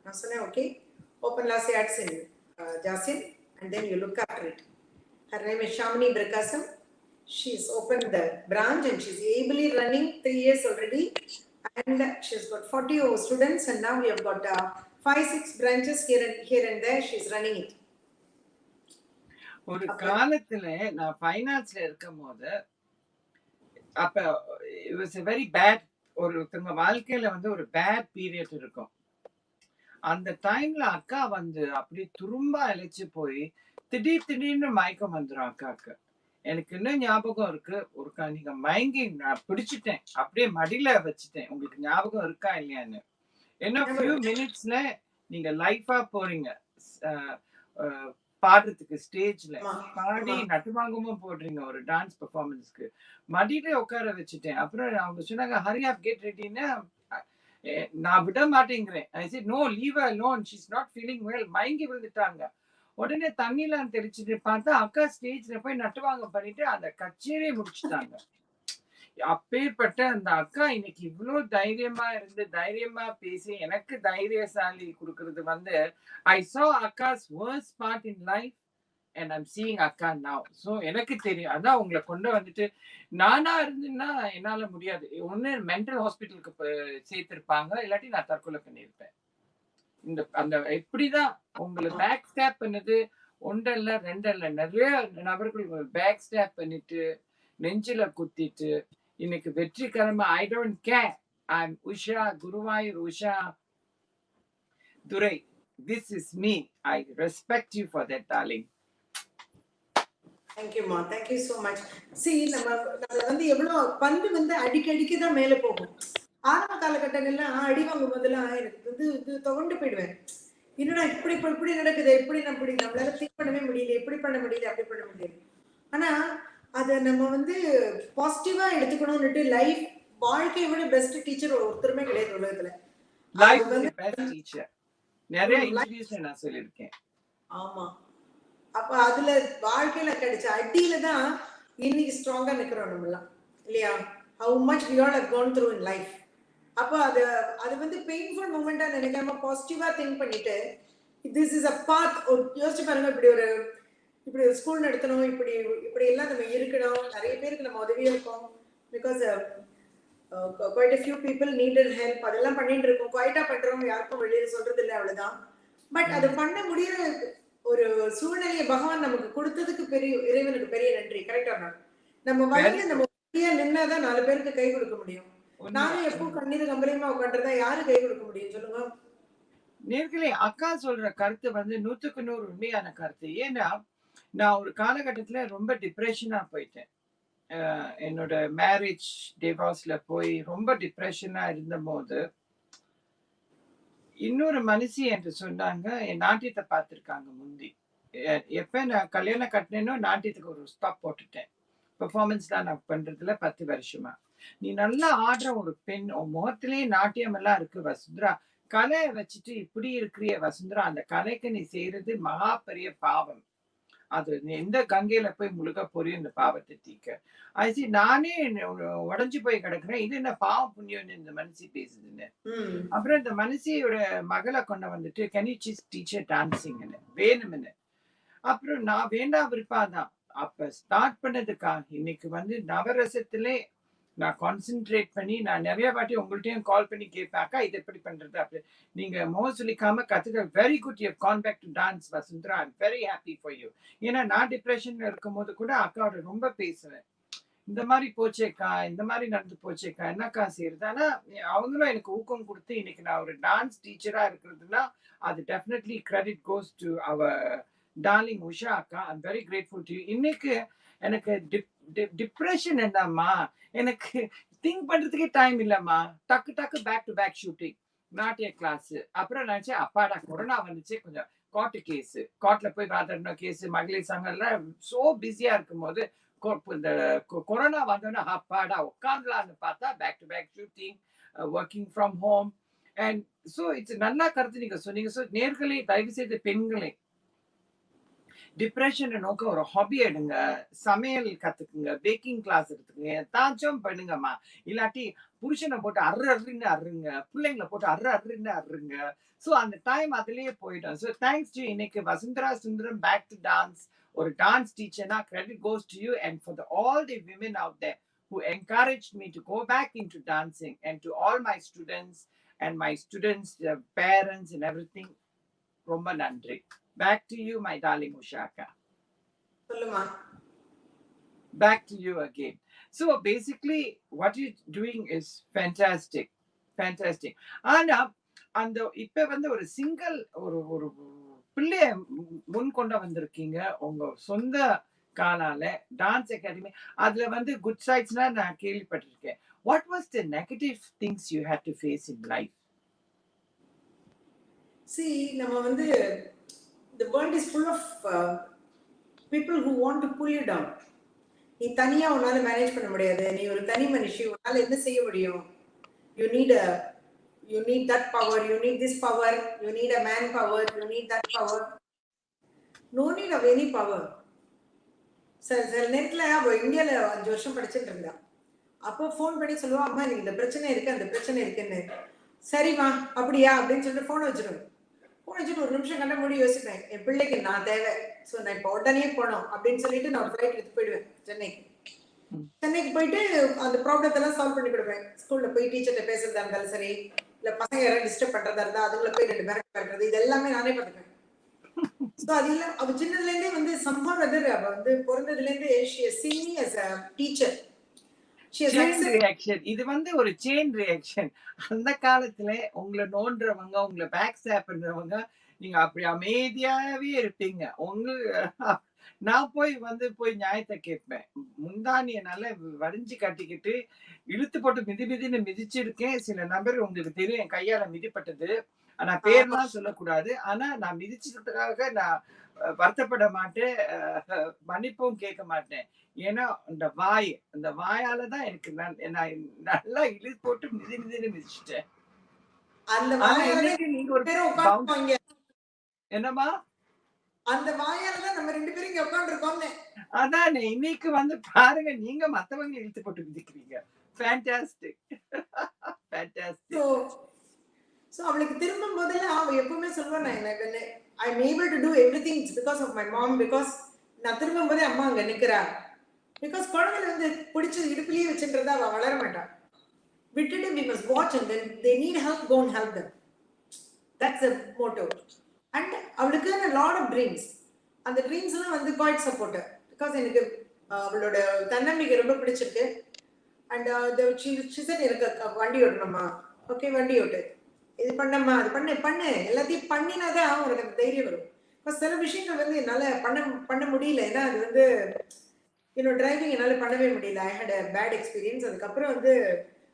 Speaker 2: நான் சொன்னேன், okay, open lots ads in ஜாசின் and then you look after it. Her name is Shamini Brakasam. She's opened the branch and she's ably running 3 years already. And she's got 40 over students and now we have got 5-6 branches here and there. She's running it.
Speaker 1: ஒரு காலத்துல நான் ஃபைனான்ஸ்ல இருக்கும் போது அப்ப it was a very bad, ஒருத்தங்க வாழ்க்கையில வந்து ஒரு பேட் பீரியட் இருக்கும். அந்த டைம்ல அக்கா வந்து அப்படி துரும்பா இழைச்சு போய் திடீர்னு மயக்கம் வந்துடும் அக்காக்கு. எனக்கு இன்னும் ஞாபகம் இருக்கு, ஒருக்கா நீங்க மயங்கி நான் பிடிச்சிட்டேன், அப்படியே மடியில வச்சுட்டேன். உங்களுக்கு ஞாபகம் இருக்கா இல்லையான்னு? என்ன ஃபியூ மினிட்ஸ்ல நீங்க லைஃபா போறீங்க பாடுறதுக்கு, ஸ்டேஜ்ல பாடி நட்டுவாங்கமும் போடுறீங்க ஒரு டான்ஸ் பெர்ஃபார்மன்ஸ்க்கு. மடியில உட்கார வச்சுட்டேன். அப்புறம் அவங்க சொன்னாங்க, ஹரி அப், கெட் ரெடின்னு. நான் விட மாட்டேங்கிறேன். ஐ said no, leave her alone, she's not feeling well. மயங்கி விழுந்துட்டாங்க. உடனே தண்ணிலாம் தெளிச்சுட்டு பார்த்தா அக்கா ஸ்டேஜ்ல போய் நட்டுவாங்க பண்ணிட்டு அந்த கச்சேரியை முடிச்சுட்டாங்க. அப்பேற்பட்ட அந்த அக்கா இன்னைக்கு இவ்வளவு தைரியமா இருந்து தைரியமா பேசி எனக்கு தைரியசாலி கொடுக்கறது வந்து, ஐ saw அக்காஸ் worst part in life and I'm seeing அக்கா now. So எனக்கு தெரியும். அதான் உங்களை கொண்டு வந்துட்டு, நானா இருந்துன்னா என்னால முடியாது. ஒண்ணு மென்டல் ஹாஸ்பிட்டலுக்கு சேர்த்திருப்பாங்க, இல்லாட்டி நான் தற்கொலை பண்ணியிருப்பேன். அந்த எப்படிதான் உங்களை பேக் ஸ்டாப் பண்ணது ஒன்றல்ல ரெண்டல்ல, நிறைய நபர்கள் பேக் ஸ்டாப் பண்ணிட்டு நெஞ்சில குத்திட்டு இன்னைக்கு வெற்றிகரமா, I don't care, I am Usha, Guruvayur Usha Durai, this is me, I respect you for that darling.
Speaker 2: Thank you ma, thank you so much. See, நம்ம வந்து எவ்வளவு பந்து வந்து அடிக்கடிக்கு தான் மேலே போகும். ஆரம்ப காலகட்டங்கள்லாம் அடி வாங்கும் போதெல்லாம் எனக்கு வந்து இது துவண்டு போயிடுவேன். என்னடா இப்படி நடக்குது, எப்படி நம்மளால திங்க் பண்ணவே முடியல, எப்படி பண்ண முடியல, அப்படி பண்ண முடியல. ஆனா அதை நம்ம வந்து பாசிட்டிவா எடுத்துக்கணும்னுட்டு, லைஃப் வாழ்க்கையை விட பெஸ்ட் டீச்சர் ஒருத்தருமே கிடையாது உலகத்துல.
Speaker 1: லைஃப் வந்து பெஸ்ட் டீச்சர். நிறைய இன்ட்ரோ듀ஸ் நான் சொல்லிருக்கேன்.
Speaker 2: ஆமா, அப்ப அதுல வாழ்க்கையில கிடைச்ச அடியில தான் இன்னைக்கு ஸ்ட்ராங்கா நிக்கிறோம் நம்ம எல்லாம், இல்லையா? how much we all have gone through in life. அப்ப அது வந்து பெயின்ஃபுல் மூமெண்டா நினைக்காம பாசிட்டிவா திங்க் பண்ணிட்டு, திஸ் இஸ் அ பாத். யோசிச்சு பாருங்க, இப்படி ஒரு ஸ்கூல் நடத்தணும், இப்படி எல்லாம் நம்ம இருக்கணும், நிறைய பேருக்கு நம்ம உதவியா இருக்கோம். Because quite a few people needed help. அதெல்லாம் பண்ணிட்டு இருக்கோம், குவைட்டா பண்றோம், யாருக்கும் வெளியே சொல்றது இல்லை, அவ்வளவுதான். பட் அது பண்ண முடியற ஒரு சூழ்நிலையை பகவான் நமக்கு கொடுத்ததுக்கு இறைவனுக்கு பெரிய நன்றி. கரெக்டா? நம்ம வளர்ந்து நம்ம நின்னாதான் 4 பேருக்கு கை கொடுக்க முடியும். நானும் எப்போ கண்ணீர் கம்பளையுமா உட்காந்துருந்தா யாரு கை கொடுக்க முடியும் சொல்லுங்க?
Speaker 1: நேர்களே, அக்கா சொல்ற கருத்து வந்து 100க்கு 100 உண்மையான கருத்து. ஏன்னா நான் ஒரு காலகட்டத்துல ரொம்ப டிப்ரெஷனா போயிட்டேன். என்னோட மேரேஜ் டிவோர்ஸ்ல போய் ரொம்ப டிப்ரெஷனா இருந்த போது இன்னொரு மனுஷி என்று சொன்னாங்க, என் நாட்டியத்தை பார்த்திருக்காங்க முந்தி. எப்ப நான் கல்யாணம் கட்டினேனோ நாட்டியத்துக்கு ஒரு ஸ்டாப் போட்டுட்டேன். பெர்ஃபார்மன்ஸ் தான் நான் பண்றதுல 10 வருஷமா. நீ நல்லா ஆடுற ஒரு பெண், உன் முகத்திலேயே நாட்டியம் எல்லாம் இருக்கு வசுந்தரா, கலையை வச்சுட்டு இப்படி இருக்கிறிய வசுந்தரா, அந்த கலைக்கு நீ செய்யறது மகா பெரிய பாவம். அது நீ எந்த கங்கையில போய் முழுக போறியோ இந்த பாவத்தை தீக்க. அது நானே உடஞ்சு போய் கிடக்குறேன், இது என்ன பாவம் புண்ணியம்னு இந்த மனுஷி பேசுதுன்னு. அப்புறம் இந்த மனுஷியோட மகளை கொண்டு வந்துட்டு, கேன் யூ டீச்சர் டான்சிங்னு வேணும்னு. அப்புறம் நான் வேண்டாம் விருப்பாதான் அப்ப ஸ்டார்ட் பண்ணதுக்கா இன்னைக்கு வந்து நவரசத்திலே நான் கான்சென்ட்ரேட் பண்ணி நான் நிறைய வாட்டி உங்கள்ட்டயும் கால் பண்ணி கேட்பேன், "அக்கா இது எப்படி பண்றது?" அப்படி. நீங்க முகம் சுளிக்காம கத்துக்க very good you have come back to dance Vasundhara. I am very happy for you. ஏன்னா நான் டிப்ரஷன்ல இருக்கும்போது கூட அக்காவோட ரொம்ப பேசுவேன். இந்த மாரி போச்சேக்கா, இந்த மாரி நடந்து போச்சேக்கா, என்னக்கா செய்றது? ஆனா அவங்களும் எனக்கு ஊக்கம் குடுத்து இன்னைக்கு நான் ஒரு டான்ஸ் டீச்சரா இருக்கிறதுனா, அது definitely credit goes to our darling Usha அக்கா. I am very grateful to you. இன்னைக்கு எனக்கு டிப்ரஷன் என்னம்மா, எனக்கு திங்க் பண்றதுக்கே டைம் இல்லம்மா. டக்கு டக்கு பேக் டு பேக் ஷூட்டிங். நாட்டிய கிளாஸ். அப்புறம் நினைச்சேன், அப்பாடா கொரோனா வந்துச்சு கொஞ்சம் கோர்ட் கேஸ். கோர்ட்ல போய் வாதாடின கேஸ், மகளிர் சங்கம்லாம் சோ பிஸியா இருக்கும்போது, இந்த கொரோனா வந்தோடனே அப்பாடா உட்கார்ந்தலாம்னு பார்த்தா back to back shooting, working from home. And so it's நல்ல கருத்து நீங்க சொன்னீங்க. ஸோ நேர்களே தயவு செய்து பெண்களே டிப்ரஷனை நோக்க ஒரு ஹாபி எடுங்க. சமையல் கத்துக்குங்க. பேக்கிங் கிளாஸ் எடுத்துக்கங்க. ஏதாச்சும் பண்ணுங்கம்மா. இல்லாட்டி புருஷனை போட்டு அர்று அர்றுன்னு அர்றுங்க. பிள்ளைங்கள போட்டு அர்று அர்றுன்னு அர்றுங்க. ஸோ அந்த டைம் அதுலயே போயிடும். ஸோ தேங்க்ஸ் டு இன்னைக்கு Vasundhara Sundaram back to dance ஒரு டான்ஸ் டீச்சர்னா credit goes to you and for all the women out there who encouraged me to go back into dancing and to all my students and my students, their parents and everything. ரொம்ப நன்றி. Back to you, my darling Ushaka.
Speaker 2: சொல்லுமா.
Speaker 1: Back to you again. So basically, what you're doing is fantastic. Fantastic. ஆனா அந்த இப்ப வந்து ஒரு single ஒரு ஒரு பிள்ளைய முன் கொண்டு வந்திருக்கீங்க. உங்க சொந்த காலால டான்ஸ் அகாடமி. அதுல வந்து குட் சைட்ஸ்னா நான் கேள்விப்பட்டிருக்கேன். What was the negative things you had to face in life?
Speaker 2: See, நம்ம வந்து the world is full of people who want to pull you down. நீ தனியா உன்னால மேனேஜ் பண்ண முடியாது. நீ ஒரு தனி மனுஷி, உன்னால என்ன செய்ய முடியும்? You need that power, you need this power, you need a man power, you need that power. No need of any power. சில நேரத்துல அவ இந்தியால 5 வருஷம் படிச்சுட்டு இருந்தா. அப்போ ஃபோன் பண்ணி சொல்லுவா, அம்மா எனக்கு இந்த பிரச்சனை இருக்கு அந்த பிரச்சனை இருக்குன்னு. சரிம்மா அப்படியா அப்படின்னு சொல்லிட்டு ஃபோன் வச்சிருவேன். ஃபோன் வச்சுட்டு ஒரு நிமிஷம் கண்ட மூடி யோசிப்பேன், என் பிள்ளைக்கு நான் தேவை. ஸோ நான் இப்போ உடனே போனோம் அப்படின்னு சொல்லிட்டு நான் ஒரு ஃப்ளைட் எடுத்து போயிடுவேன் சென்னைக்கு. சென்னைக்கு போயிட்டு அந்த ப்ராப்ளத்தை எல்லாம் சால்வ் பண்ணி கொடுப்பேன். ஸ்கூல்ல போய் டீச்சர்கிட்ட பேசுறதா இருந்தாலும் சரி, இல்ல பசங்க யாராவது டிஸ்டர்ப் பண்றதா இருந்தா அதுக்குள்ள போய் 2 பேரண்ட் பண்றது, இது எல்லாமே நானே பார்த்துப்பேன். ஸோ அது இல்ல அவ சின்னதுல இருந்தே வந்து somehow or other அவ வந்து பிறந்ததுல இருந்தே she has seen me as a teacher. She has
Speaker 1: chain
Speaker 2: accepted.
Speaker 1: Reaction. இது வந்து ஒரு செயின் ரியாக்ஷன். அந்த காலத்துல உங்கள நோண்டுறவங்க, உங்கள பேக் ஸ்டாப் பண்றவங்க, நீங்க அப்படி அமைதியாவே இருப்பீங்க. நான் போய் நியாயத்த கேட்பேன். முந்தானிய நல்லா வரிஞ்சு கட்டிக்கிட்டு, இழுத்து போட்டு மிதி மிதின்னு மிதிச்சிருக்கேன். சில நபர் உங்களுக்கு தெரியும் என் கையால மிதிப்பட்டது. ஆனா
Speaker 2: ஆமா.
Speaker 1: பேர்லாம் சொல்லக்கூடாது. ஆனா நான் மிதிச்சதுக்காக நான் வருத்தப்பட மாட்டேன். மன்னிப்பும் கேட்க மாட்டேன். ஏன்னா அந்த வாயால தான் எனக்கு நான் நல்லா இழுத்து போட்டு மிதி மிதின்னு மிதிச்சுட்டேன்.
Speaker 2: அந்த
Speaker 1: ஆனா
Speaker 2: வாயால
Speaker 1: இன்னைக்கு நீங்க ஒரு
Speaker 2: பேரும்
Speaker 1: பவுன்ஸ்
Speaker 2: உட்கார்ந்துருக்கோம்.
Speaker 1: என்னம்மா?
Speaker 2: அந்த வாயால தான் நம்ம 2 பேரும் இங்க உட்கார்ந்துருக்கோம்னு.
Speaker 1: அதானே இன்னைக்கு வந்து பாருங்க நீங்க மத்தவங்க இழுத்து போட்டு மிதிக்கிறீங்க. ஃபேன்டாஸ்டிக். ஃபேன்டாஸ்டிக்.
Speaker 2: ஸோ ஸோ அவளுக்கு திரும்பும் போதெல்லாம் அவ எப்பவுமே சொல்லுவா, நான் எனக்கு I am able to do everything it's because of my mom. Because நான் திரும்பும் போதே அம்மா அங்க நிக்கிறா. பிகாஸ் குழந்தைல வந்து பிடிச்சி இடுப்புலயே வச்சுன்றதா அவ வளர மாட்டான். விட்டுட்டு we must watch and then they need help, go and help them. That's the motto. And அவளுக்கு a lot of dreams. அந்த ட்ரீம்ஸ் எல்லாம் வந்து quite supportive. Because எனக்கு அவளோட தன்னம்பிக்கை ரொம்ப பிடிச்சிருக்கு. And she said எனக்கு வண்டி ஓட்டணுமா? ஓகே வண்டி ஓட்டு. இது பண்ணம்மா அது பண்ணு எல்லாத்தையும் பண்ணினாதான் உனக்கு அந்த தைரியம் வரும். இப்போ சில விஷயங்கள் வந்து என்னால பண்ண முடியல. ஏன்னா அது வந்து என்னோட டிரைவிங் என்னால பண்ணவே முடியல. ஐ ஹேட் a bad experience. அதுக்கப்புறம் வந்து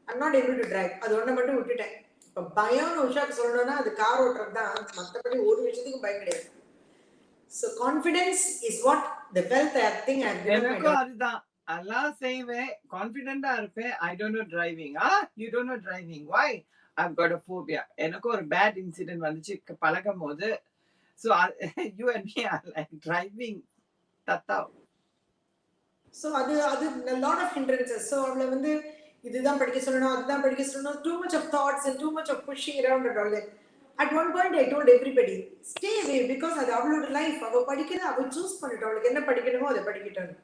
Speaker 2: I'm not able to drive. அது ஒன்றை மட்டும் விட்டுட்டேன். இப்போ பயம்னு உஷாக்கு சொல்லணும்னா அது கார் ஓட்டுறது தான். மற்றபடி ஒரு விஷயத்துக்கும் பயம் கிடையாது. So confidence is what the wealth I think I have given my
Speaker 1: எனக்கும் அதுதான். எல்லாம் செய்வேன். கான்ஃபிடென்ட்டா இருப்பேன். I don't know driving. You don't know driving. Why? I've got a phobia. எனக்கும் ஒரு பேட் இன்சிடென்ட் வந்துச்சு பழகும்போது. So you and me are like driving தத்தா.
Speaker 2: ஸோ அது லாட் ஆஃப் ஹிண்ட்ரன்சஸ். ஸோ அவளை வந்து இதுதான் படிக்க சொல்லணும் அதுதான் படிக்க சொல்லணும். Too much of thoughts and too much of pushing around and all that. At one point I told everybody stay away because அது அவளோட லைஃப். அவள் படிக்கிறது அவள் சூஸ் பண்ணிட்டோம். அவளுக்கு என்ன படிக்கணுமோ அதை படிக்கட்டும்.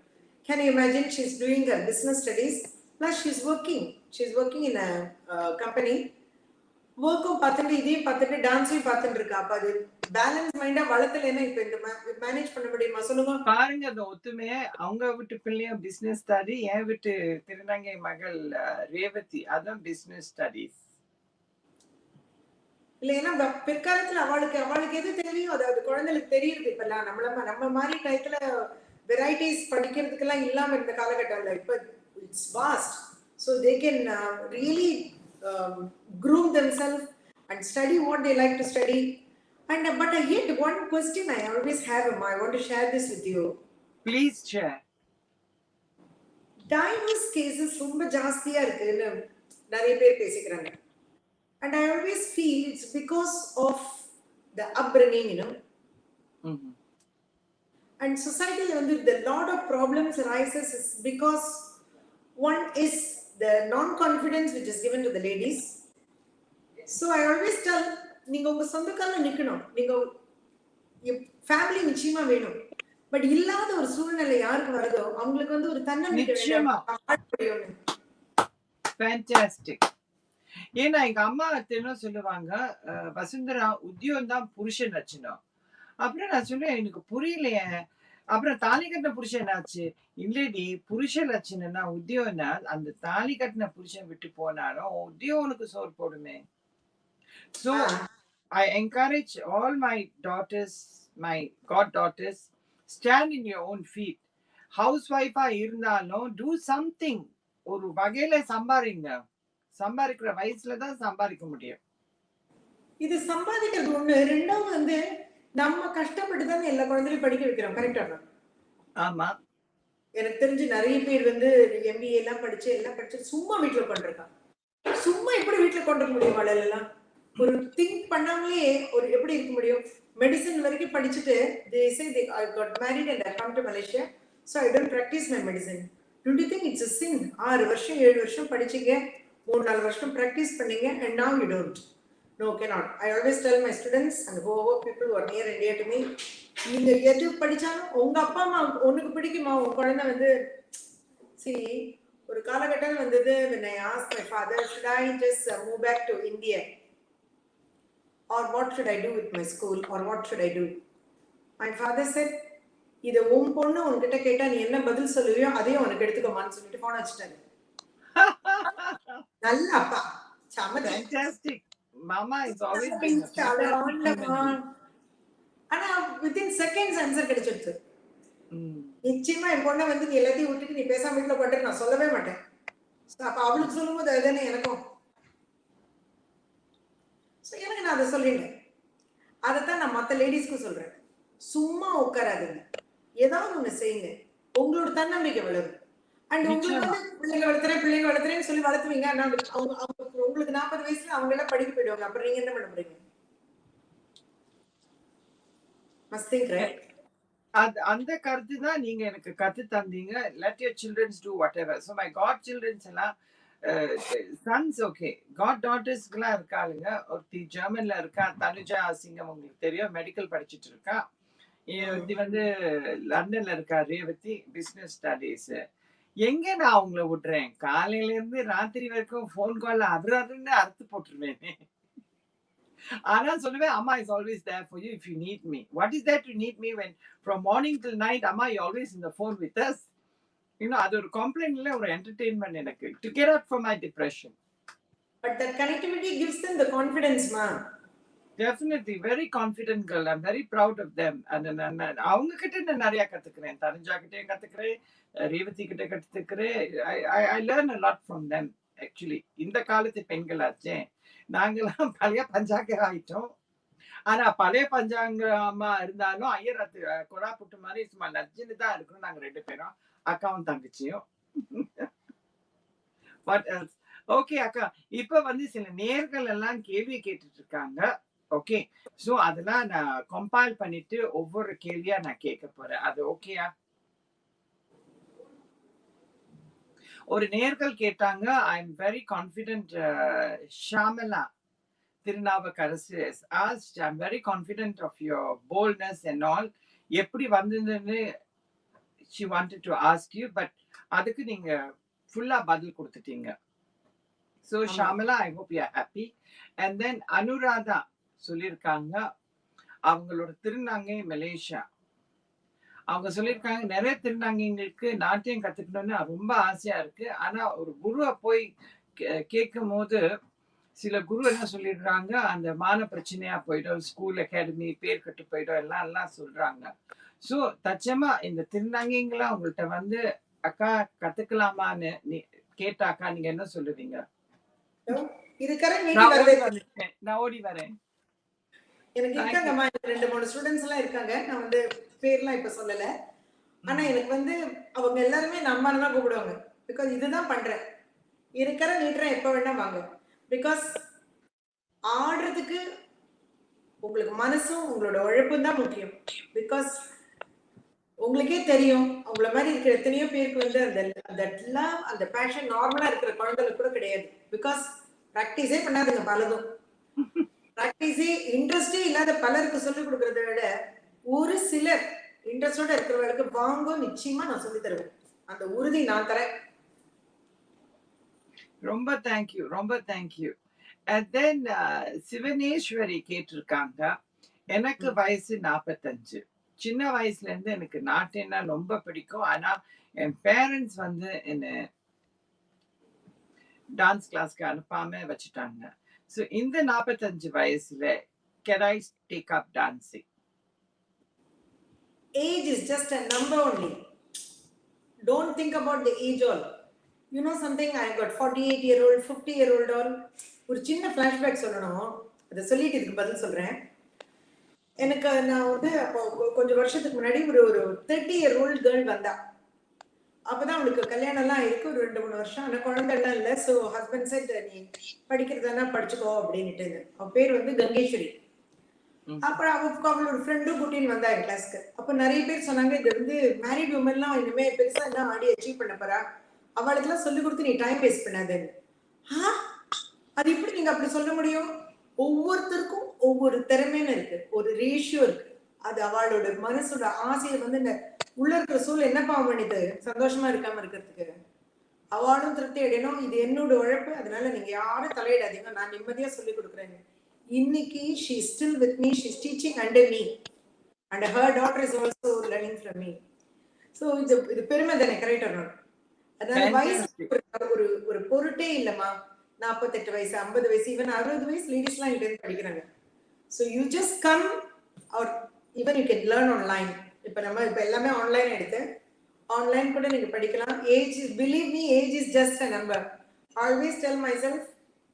Speaker 2: Can you imagine she is doing her business studies plus she's working in a company. ஒர்க்கும் பார்த்துட்டு இதையும் பார்த்துட்டு டான்ஸையும் பார்த்துட்டு இருக்கா. அப்ப அது பேலன்ஸ் மைண்டா வளர்த்தலைன்னா இப்ப இந்த மேனேஜ் பண்ண முடியுமா சொல்லுங்க?
Speaker 1: பாருங்க அந்த ஒத்துமையை. அவங்க வீட்டு பிள்ளையும் பிசினஸ் ஸ்டடி, என் வீட்டு திருநங்கை மகள் ரேவதி அதான் பிசினஸ் ஸ்டடிஸ்.
Speaker 2: இல்ல ஏன்னா பிற்காலத்துல அவளுக்கு எது தெரியும், அதாவது குழந்தைகளுக்கு தெரியுது. இப்ப நம்ம மாதிரி டயத்துல வெரைட்டிஸ் படிக்கிறதுக்கெல்லாம் இல்லாம இருந்த காலகட்டம்ல இப்ப it's vast. So they can really groom themselves and study what they like to study. And but yet one question I always have, I want to share this with you.
Speaker 1: Please share.
Speaker 2: Divorce cases ரொம்ப ஜாஸ்தியா இருக்குன்னு நிறைய பேர் பேசிக்கிறாங்க. And I always feel it's because of the upbringing, you know. And society வந்து the lot of problems arises is because one is the non-confidence which is given to the ladies. So I always tell, நீங்க உங்க சொந்த கால்ல நிக்கணும், நீங்க family நிச்சயமா வேணும். But இல்லாத ஒரு சூழ்நிலை யாருக்கு வருதோ அவங்களுக்கு வந்து ஒரு தன்னம்பிக்கை வேணும்.
Speaker 1: ஃபேண்டாஸ்டிக். ஏன்னா எங்க அம்மா என்ன சொல்லுவாங்க, வசுந்தரா உத்தியோகம் தான் புருஷன் லட்சணம். அப்புறம் நான் சொல்லுவேன் எனக்கு புரியலையே. அப்புறம் தாலி கட்டின புருஷன் என்னாச்சு? இல்லடி, புருஷ லட்சணம்னா உத்தியோகம்னா அந்த தாலி கட்டின புருஷன் விட்டு போனாலும் உத்தியோகம் உனக்கு சோறு போடுமே. So I encourage all my daughters, my goddaughters, stand in your own feet. Housewife இருந்தாலும் do something. ஒரு வகையில சம்பாதிங்க. சம்பாதிக்கிற வயசுல தான் சம்பாதிக்க முடியும்.
Speaker 2: இது சம்பாதிக்கிறது ஒண்ணு. ரெண்டாவது வந்து நம்ம கஷ்டப்பட்டு தான் எல்லா குழந்தையும் படிக்க வைக்கிறோம். கரெக்டா?
Speaker 1: ஆமா.
Speaker 2: எனக்கு தெரிஞ்சு நிறைய பேர் வந்து MBA எல்லாம் படிச்சு சும்மா வீட்டுல உட்காந்துருக்காங்க. சும்மா எப்படி வீட்டுல கொண்டு முடியும்? வளரலாம் ஒரு திங்க் பண்ணாமலே ஒரு எப்படி இருக்க முடியும்? மெடிசன் வரைக்கும் படிச்சுட்டு they say I got married and I come to Malaysia, so I don't practice my medicine. Don't you think it's a sin? 6 வருஷம் 7 வருஷம் படிச்சீங்க, 3-4 வருஷம் practice பண்ணீங்க, and now you don't. No, cannot. I always tell my students and whoever people who are near and dear to me, நீங்க எது படிச்சாலும் உங்க அப்பா அம்மா உனக்கு பிடிக்குமா? உங்க குழந்தை வந்து see ஒரு காலகட்டம் வந்தது when I asked my father, should I just move back to India? Or what should I do with my school? Or what should I do? My father said, இத உன் பொண்ணு உன்கிட்ட கேட்டா நீ என்ன பதில் சொல்லுவியோ அதையும் உனக்கு எடுத்துக்கோமான்னு சொல்லிட்டு போன் வச்சுட்டாரு. நல்ல அப்பா.
Speaker 1: Fantastic. Mama is always been
Speaker 2: ஆனா within seconds answer கிடைச்சிருச்சு. நிச்சயமா என் பொண்ணை வந்து நீ எல்லாத்தையும் விட்டுட்டு நீ பேசாம வீட்டுல கொண்டு நான் சொல்லவே மாட்டேன். அப்ப அவளுக்கு சொல்லும்போது அதுதானே எனக்கும். எனக்கு நான் அதை சொல்லிட்டேன். அதைத்தான் நான் மற்ற லேடிஸ்க்கும் சொல்றேன். சும்மா உட்காராதுங்க, ஏதாவது ஒண்ணு செய்யுங்க, உங்களோட தன்னம்பிக்கை வளரும். அண்ட் உங்களுக்கு வந்து பிள்ளைங்க வளர்த்துறேன்னு சொல்லி வளர்த்துவீங்க. உங்களுக்கு 40 வயசுல அவங்க எல்லாம் படிக்க போயிடுவாங்க. அப்புறம் நீங்க என்ன பண்ண போறீங்க? Must think, right?
Speaker 1: அந்த கருத்து தான் நீங்க எனக்கு கத்து தந்தீங்க. Let your children do whatever. So my god children எல்லாம் sons okay, god daughtersக்குலாம் இருக்காளுங்க. ஒருத்தி ஜெர்மன்ல இருக்கா, தனுஜா சிங்கம், உங்களுக்கு தெரியும், மெடிக்கல் படிச்சுட்டு இருக்கா. இது வந்து லண்டன்ல இருக்கா ரேவதி, பிசினஸ் ஸ்டடீஸ். எங்க நான் அவங்கள விட்டுறேன்? காலையில இருந்து ராத்திரி வரைக்கும் போன் கால்ல அதுன்னு அறுத்து போட்டுருவேன். ஆனா சொல்லுவேன், அம்மா is always there for you if you need me. What is that you need me when from morning till night, அம்மா you always in the phone with us? You know, அது ஒரு கம்ப்ளைண்ட்ல ஒரு என்டர்டெயின்மெண்ட் எனக்கு to get out from my depression.
Speaker 2: But that connectivity gives them the confidence, ma.
Speaker 1: Definitely, very confident girl. I'm very proud of them. And அவங்க கிட்ட நான் நிறைய கத்துக்கிறேன். தனுஜா கிட்டயும் கத்துக்கிறேன், ரேவதி கிட்ட கத்துக்கிறேன். I learn a lot from them actually. இந்த காலத்து பெண்களாச்சே, நாங்கெல்லாம் பழைய பஞ்சாங்க ஆயிட்டோம். ஆனா பழைய பஞ்சாங்கமா இருந்தாலும் ஐயர் கொடா புட்டு மாதிரி சும்மா நச்சுன்னு தான் இருக்கணும். நாங்க 2 பேரும், அக்காவும் தங்கச்சியும். What else? ஓகே அக்கா, இப்ப வந்து சில நேர்கள் எல்லாம் கேள்வி கேட்டுட்டு இருக்காங்க. ஓகே, சோ அதெல்லாம் நான் கம்பைல் பண்ணிட்டு ஒவ்வொரு கேள்வியா நான் கேட்க போறேன். அது ஓகேயா? ஒரு நேர்கள் கேட்டாங்க, I am very confident. Shyamala Thirunavukkarasu asked, I'm very confident of your boldness and all. எப்படி வந்ததுன்னு she wanted to ask you, but அதுக்கு நீங்க ஃபுல்லா பதில் கொடுத்துட்டீங்க. ஸோ
Speaker 2: ஆமா.
Speaker 1: Shyamala, I hope you are happy. And then Anuradha சொல்லியிருக்காங்க, அவங்களோட திருநங்கை மலேசியா. அவங்க சொல்லியிருக்காங்க, நிறைய திருநங்கைங்களுக்கு நாட்டியம் கத்துக்கணும்னு ரொம்ப ஆசையா இருக்கு. ஆனா ஒரு குருவை போய் கேட்கும்போது சில குரு என்ன சொல்லிடுறாங்க, அந்த மான பிரச்சனையா போயிடும், ஸ்கூல் அகாடமி பேர் கெட்டு போயிடும், எல்லாம் சொல்றாங்க. ஸோ தச்சமா இந்த திருநங்கைங்களா உங்கள்ட்ட வந்து அக்கா கத்துக்கலாமான்னு கேட்டாக்கா நீங்க என்ன சொல்லுவீங்க?
Speaker 2: இருக்கிற நீட்டி
Speaker 1: நான்
Speaker 2: வருது.
Speaker 1: ஓடி வந்துட்டேன், நான் ஓடி வரேன்.
Speaker 2: எனக்கு
Speaker 1: Thank you.
Speaker 2: இருக்காங்கம்மா, 2-3 ஸ்டூடெண்ட்ஸ் எல்லாம் இருக்காங்க. நான் வந்து பேர்லாம் இப்ப சொல்லல. ஆனா எனக்கு வந்து அவங்க எல்லாருமே நம்மான்னு தான் கூப்பிடுவாங்க. பிகாஸ் இதுதான் பண்றேன். இருக்கிற நீட்டுறேன், எப்ப வேணா வாங்க. பிகாஸ் ஆடுறதுக்கு உங்களுக்கு மனசும் உங்களோட உழைப்பும் தான் முக்கியம். பிகாஸ் உங்களுக்கே தெரியும், உங்கள மாதிரி இருக்கிற எத்தனையோ பேருக்கு வந்து அந்த லவ், அந்த பேஷன் நார்மலா இருக்கிற குழந்தைகளுக்கு கூட கிடையாது. பிகாஸ் ப்ராக்டிஸே பண்ணாதுங்க பலதும். ப்ராக்டிஸே இன்ட்ரெஸ்டே இல்லாத பலருக்கு சொல்லிக் கொடுக்கறத விட ஒரு சிலர் இன்ட்ரெஸ்டோட இருக்கிறவங்களுக்கு வாங்க, நிச்சயமா நான் சொல்லி தருவேன். அந்த உறுதி நான் தரேன்.
Speaker 1: ரொம்ப தேங்க்யூ, ரொம்ப தேங்க்யூ. அண்ட் தென் சிவனேஸ்வரி கேட்டிருக்காங்க, எனக்கு வயசு 45. சின்ன வயசுல இருந்து எனக்கு நாட்டியம்னா ரொம்ப பிடிக்கும். ஆனா என் பேரண்ட்ஸ் வந்து என்ன டான்ஸ் கிளாஸ்க்கு அனுப்பாம வச்சுட்டாங்க. ஸோ இந்த 45 வயசுல can I take up dancing?
Speaker 2: Age is just a number only. Don't think about the age all. You know something, I got 48-year-old, 50-year-old all. ஒரு சின்ன ஃபிளாஷ்பேக் சொல்லணும், அதை சொல்லிட்டு இதுக்கு பதில் சொல்றேன். எனக்கு நான் வந்து அப்போ கொஞ்சம் வருஷத்துக்கு முன்னாடி ஒரு 30-year-old கேர்ள் வந்தா. அப்பதான் அவளுக்கு கல்யாணம் எல்லாம் இருக்கு, ஒரு 2-3 வருஷம். ஆனா குழந்தை எல்லாம் இல்லை. ஸோ ஹஸ்பண்ட் செட், நீ படிக்கிறதுனா படிச்சுக்கோ அப்படின்னுட்டு. அவ பேர் வந்து கங்கேஸ்வரி. அப்புறம் அவளோட ஃப்ரெண்டும் கூட்டின்னு வந்தா என் கிளாஸ்க்கு. அப்ப நிறைய பேர் சொன்னாங்க, இது வந்து மேரிட் உமன்லாம் இனிமே பெருசா என்ன ஆடி அச்சீவ் பண்ண போறா, அவளுக்கு எல்லாம் சொல்லி கொடுத்து நீ டைம் வேஸ்ட் பண்ணாதுன்னு. அது எப்படி நீங்க அப்படி சொல்ல முடியும்? ஒவ்வொருத்தருக்கும் ஒவ்வொரு திறமைன்னு இருக்கு, ஒரு ரேஷியோ இருக்கு. அது அவளோட மனசோட ஆசையை வந்து இந்த உள்ள இருக்கிற சூழல் என்ன பாவம் பண்ணிட்டு சந்தோஷமா இருக்காம இருக்கிறதுக்கு. அவளும் திருப்தி அடையணும். இது என்னோட உழைப்பு, அதனால நீங்க யாரும் தலையிடாதீங்க, நான் நிம்மதியா சொல்லி கொடுக்குறேன். இன்னைக்கு she is still with me, she is teaching under me and her daughter is also learning from me. So இது பெருமை தானே, கரெக்ட் ஆர் நாட்? அதனால வயசு ஒரு ஒரு பொருட்டே இல்லம்மா. 48 வயசு, 50 வயசு, ஈவன் 60 வயசு லேடிஸ்லாம் இங்க இருந்து படிக்கிறாங்க. So you just come, or even you can learn online. இப்ப நம்ம இப்ப எல்லாமே ஆன்லைன் எடுத்து ஆன்லைன் கூட நீங்க படிக்கலாம். Age, believe me, age is just a number. I always tell myself,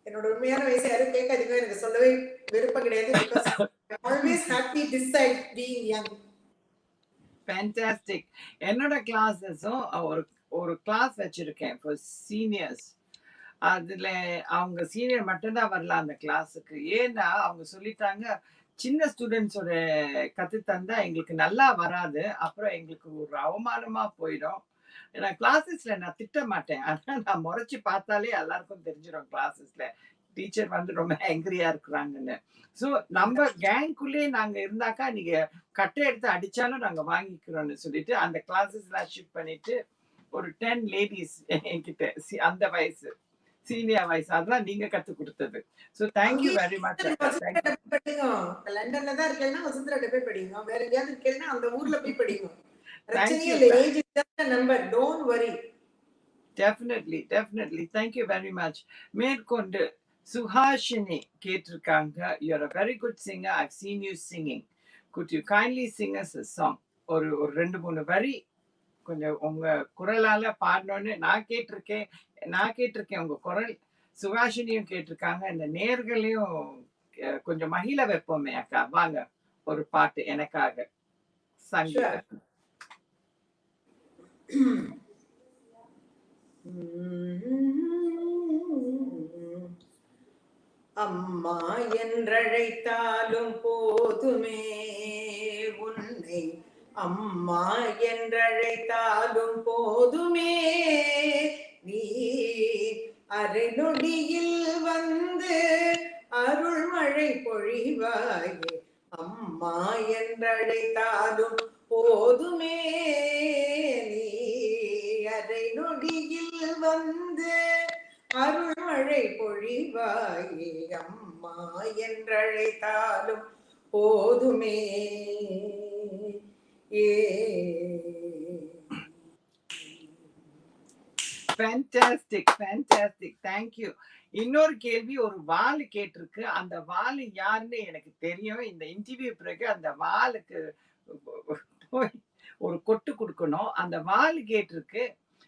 Speaker 2: என்னோட உண்மையான வயசு யாரும் கேட்காதீங்க, எனக்கு சொல்லவே விருப்பம் கிடையாது. Because I'm always happy this side being young.
Speaker 1: Fantastic. என்னோட கிளாஸஸும் ஒரு கிளாஸ் வச்சிருக்கேன் for seniors. அதுல அவங்க சீனியர் மட்டும்தான் வரலாம் அந்த கிளாஸுக்கு. ஏன்னா அவங்க சொல்லிட்டாங்க, சின்ன ஸ்டூடெண்ட்ஸோட கத்து தந்தா எங்களுக்கு நல்லா வராது, அப்புறம் எங்களுக்கு ஒரு அவமானமா போயிடும். நான் கிளாஸஸ்ல நான் திட்ட மாட்டேன், ஆனா நான் முறைச்சு பார்த்தாலே எல்லாருக்கும் தெரிஞ்சிடும் கிளாஸஸ்ல டீச்சர் வந்து ரொம்ப ஆங்கிரியா இருக்கிறாங்கன்னு. ஸோ நம்ம கேங்குள்ளே நாங்க இருந்தாக்கா நீங்க கட்டை எடுத்து அடிச்சாலும் நாங்க வாங்கிக்கிறோம்னு சொல்லிட்டு அந்த கிளாஸஸ் எல்லாம் ஷிஃப்ட் பண்ணிட்டு ஒரு 10 லேடிஸ் என்கிட்ட அந்த வயசு சீனியர் வயசு, அதெல்லாம் நீங்க கத்து கொடுத்தது. So thank you very much.
Speaker 2: லண்டன்ல தான் இருக்கேன்னா வசுந்தராட்ட போய் படிங்க, வேற எங்கேயாவது இருக்கேன்னா அந்த ஊர்ல போய் படிங்க. பிரச்சனையே
Speaker 1: you.
Speaker 2: இல்லை, age is just a number, don't worry.
Speaker 1: Definitely, definitely. Thank you very much. மேற்கொண்டு சுஹாஷினி கேட்டிருக்காங்க, you're a very good singer, I've seen you singing. Could you kindly sing us a song? ஒரு 2-3 வரி கொஞ்சம் உங்க குரலால பாடணும்னு நான் கேட்டிருக்கேன் உங்க குரல். சுஹாஷினியும் கேட்டிருக்காங்க. இந்த நேர்களையும் கொஞ்சம் மகிழ வைப்போமே அக்கா, வாங்க ஒரு பாட்டு எனக்காக சங்கீதம்.
Speaker 2: அம்மா என்றழைத்தாலும் போதுமே உன்னை, அம்மா என்றழைத்தாலும் போதுமே, நீ அரை நொடியில் வந்து அருள்மழை பொழிவாயே, அம்மா என்றழைத்தாலும் போதுமே, நீ அரை நொடியில் வந்து அருள்மழை பொழிவாயே அம்மா என்றழைத்தாலும் போதுமே. ஏ
Speaker 1: ஃபேன்டாஸ்டிக், ஃபேன்டாஸ்டிக். Thank you. இன்னொரு கேள்வி ஒரு வாலு கேட்டிருக்கு. அந்த வாலு யாருன்னு எனக்கு தெரியும். இந்த இன்டர்வியூ பிறகு அந்த வாலுக்கு போய் ஒரு கொட்டு குடுக்கணும். அந்த வாலு கேட்டிருக்கு.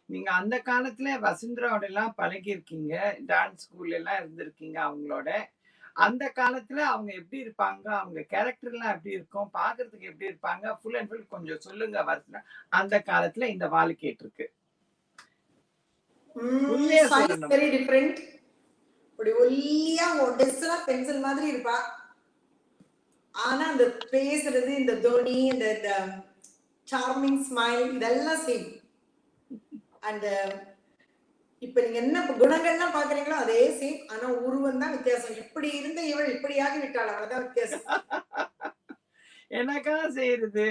Speaker 1: நீங்க அந்த காலத்துல வசுந்தராவோடலாம் பழகியிருக்கீங்க. டான்ஸ் ஸ்கூல்லலாம் இருந்திருக்கீங்க அவங்களோட. அந்த காலத்துல அவங்க எப்படி இருப்பாங்க? அவங்க கேரக்டர்லாம் எப்படி இருக்கும்? பார்க்கறதுக்கு எப்படி இருப்பாங்க? ஃபுல் அண்ட் ஃபுல் கொஞ்சம் சொல்லுங்க வர்ஷனா. அந்த காலத்துல இந்த வாலு கேட்டிருக்கு. உண்மையா
Speaker 2: சைஸ்
Speaker 1: சொல்லணும்.
Speaker 2: Very different. இப்படி ஒல்லியா ஒடெஸ்ஸா பென்சில் மாதிரி இருப்பா. ஆனா அந்த பேசுறது, இந்த தோனி, இந்த சார்மிங் ஸ்மைல் இதெல்லாம் சேம். அண்ட் இப்ப நீங்க என்ன குணங்கள்லாம் பாக்குறீங்களோ அதே சேம். ஆனா உருவம் தான் வித்தியாசம். இப்படி இருந்த இவள் இப்படியாகி விட்டாள், அவ்வளவுதான் வித்தியாசம்.
Speaker 1: என்னக்கா செய்யறது?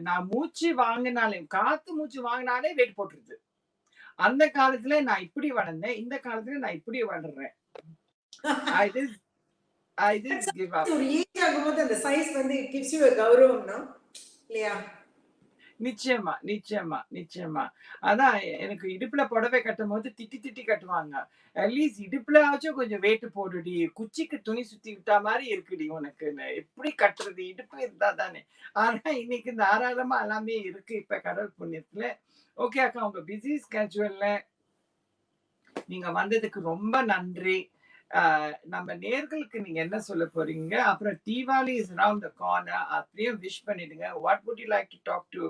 Speaker 1: நான் மூச்சு வாங்குனாலே காத்து மூச்சு வாங்குனாலே வெயிட் போட்டுருது. அந்த காலத்துல நான் இப்படி வளர்ந்தேன். இந்த காலத்துல நான் இப்படி வளர்றேன். I just I just give up.
Speaker 2: ஒரு ஏஜ் ஆகும்போது அந்த சைஸ் வந்து இட் கிவ்ஸ் யூ a கௌரவம்னா இல்லையா?
Speaker 1: நிச்சயமா, நிச்சயமா, நிச்சயமா. அதான் எனக்கு இடுப்புல புடவை கட்டும்போது திட்டி திட்டி கட்டுவாங்க. அட்லீஸ்ட் இடுப்புலயாச்சும் கொஞ்சம் வெயிட் போடுடி. குச்சிக்கு துணி சுத்தி விட்டா மாரி இருக்குடி உனக்குன்னு. எப்படி கட்டுறது? இடுப்பு இருந்தா தானே. ஆனா இன்னைக்கு தாராளமா எல்லாமே இருக்கு. இப்ப கடவுள் புண்ணியத்துல. ஓகே அக்கா உங்க பிஸி ஸ்கெட்யூல்ல நீங்க வந்ததுக்கு ரொம்ப நன்றி. நம்ம நேர்களுக்கு நீங்க என்ன சொல்ல போறீங்க? அப்புறம் Deepavali is around the corner. அப்படியே விஷ் பண்ணிடுங்க. What would you like to talk to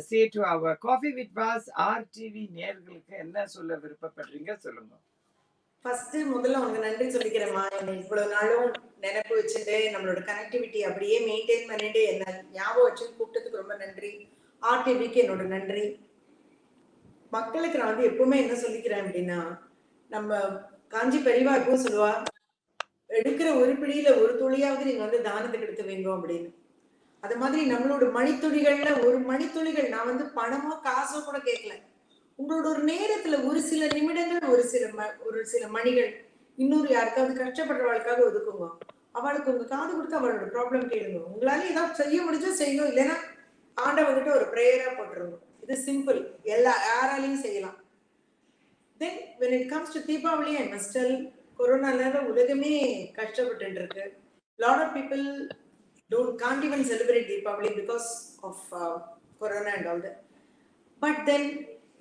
Speaker 1: say to our coffee with boss RTV நேர்களுக்கு என்ன சொல்ல விருப்பப்படுறீங்க? சொல்லுங்க.
Speaker 2: ஃபர்ஸ்ட் முதல்ல உனக்கு நன்றி சொல்லிக்கிறேம்மா. என்னை இவ்வளவு நாளும் நினைப்பு வச்சுட்டு நம்மளோட கனெக்டிவிட்டி அப்படியே மெயின்டைன் பண்ணிட்டு என்ன ஞாபகம் வச்சு கூப்பிட்டதுக்கு ரொம்ப நன்றி. ஆர்டிவிக்கு என்னோட நன்றி. மக்களுக்கு நான் வந்து எப்பவுமே என்ன சொல்லிக்கிறேன் அப்படின்னா, நம்ம காஞ்சி பெரியவா எப்பவும் சொல்லுவா, எடுக்கிற ஒரு பிடியில ஒரு துளியாவது நீங்க வந்து தானத்துக்கு எடுத்து வைங்க அப்படின்னு. அது மாதிரி நம்மளோட மணித்துளிகள்ல ஒரு மணித்துளிகள், நான் வந்து பணமோ காசோ கூட கேட்கல. உங்களோட ஒரு நேரத்துல ஒரு சில நிமிடங்கள், ஒரு சில மணிகள் இன்னொரு யாருக்காவது கஷ்டப்படுறவளுக்காக ஒதுக்குங்க. அவளுக்கு உங்க காது கொடுத்து அவளோட ப்ராப்ளம் கேளுங்க. உங்களால ஏதாவது செய்ய முடிஞ்சா செய்யணும், இல்லைன்னா ஆண்டவன்கிட்ட ஒரு பிரேயரா போட்டுருங்க. இது சிம்பிள், யாராலையும் செய்யலாம். தென் when it comes to Deepavali, I must tell, கொரோனால உலகமே கஷ்டப்பட்டு இருக்கு. lot of people can't even celebrate Deepavali because of corona and all that. But then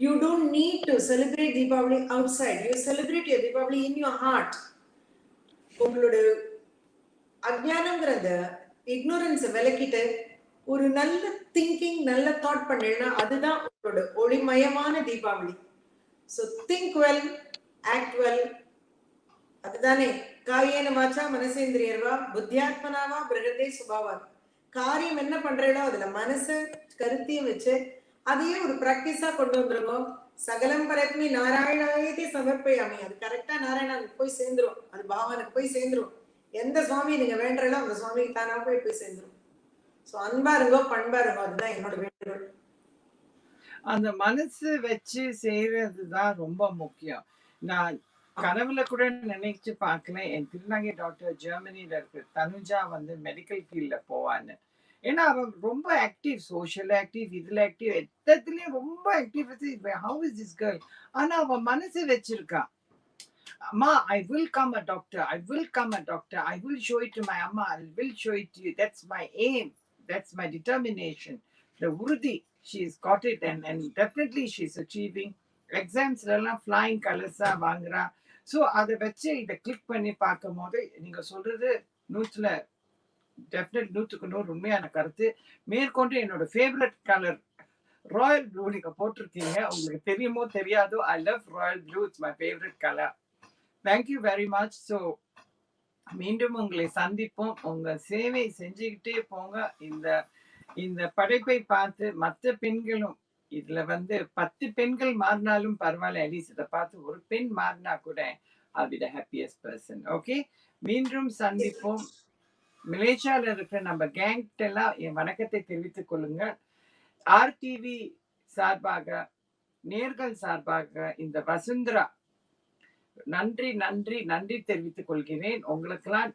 Speaker 2: you don't need to celebrate Deepavali outside. You celebrate your Deepavali in your heart. உங்களோட அஜ்ஞானம்ங்கிற அந்த இக்னோரன்ஸை விலக்கிட்டு ஒரு நல்ல thinking, நல்ல thought பண்ணீங்கன்னா அதுதான் உங்களோட ஒளிமயமான Deepavali. So think well, act well. அதுதானே காயேன வாச்சா மனசேந்திரியர்வா புத்தியாத்மனாவா பிரகதே சுபாவா. காரியம் என்ன பண்றீங்களோ அதுல மனசு கருத்தையும் வச்சு அதையே ஒரு பிராக்டிஸா கொண்டு வந்துருக்கோம். சகலம் பரத்மி நாராயணாயத்தை சமர்ப்பயாமி. அது கரெக்டா நாராயணனுக்கு போய் சேர்ந்துரும், அது பாவனுக்கு போய் சேர்ந்துரும். எந்த சுவாமி நீங்க வேண்டறீங்களோ அந்த சுவாமிக்கு தானா போய் சேர்ந்துரும். ஸோ அன்பா இருங்கோ, பண்பா இருங்கோ. அதுதான் என்னோட வேண்டுகோள்.
Speaker 1: அந்த மனசு வச்சு செய்யறதுதான் ரொம்ப முக்கியம். நான் கனவுல கூட நினைச்சு பார்க்கல என் திருநங்கை டாக்டர் ஜெர்மனில இருக்கு தனுஜா வந்து மெடிக்கல் ஃபீல்ட்ல போவான்னு. ஏன்னா அவ ரொம்ப ஆக்டிவ், சோஷியல் ஆக்டிவ், இதுல ஆக்டிவ், எல்லாத்துலயும் ரொம்ப active. How is this girl? ஆனா அவ மனசு வச்சிருக்கா. அம்மா I will come a doctor, I will come a doctor, I will show it to my அம்மா, I will show it to you. That's my aim, that's my determination. The உறுதி, she's got it, and definitely she's achieving. எக்ஸாம்ஸ்லாம் flying கலர்ஸா வாங்குறா. So அதை வச்சு இதை click பண்ணி பார்க்கும் போது நீங்க சொல்றது நூற்றுல டெஃபினட் 100க்கு 100 உண்மையான கருத்து. மேற்கொண்டு என்னோட ஃபேவரட் கலர் ராயல் ப்ளூ நீங்க போட்டிருக்கீங்க. உங்களுக்கு தெரியுமோ தெரியாதோ, I love Royal blue, it's my favourite colour. Thank you very much. So மீண்டும் உங்களை சந்திப்போம். உங்க சேவை செஞ்சுக்கிட்டே போங்க. இந்த இந்த படைப்பை பார்த்து மற்ற பெண்களும் இதுல வந்து 10 பெண்கள் மாறினாலும் பரவாயில்ல, அட்லீஸ்ட் இதை பார்த்து ஒரு பெண் மாறினா கூட I'll be the happiest person. Okay, மீண்டும் சந்திப்போம். மலேசியால இருக்கிற நம்ம கேங்க் எல்லாம் என் வணக்கத்தை தெரிவித்துக் கொள்ளுங்க. ஆர்டிவி சார்பாக நேர்கள் சார்பாக இந்த வசுந்தரா நன்றி நன்றி நன்றி தெரிவித்துக் கொள்கிறேன். உங்களுக்கெல்லாம்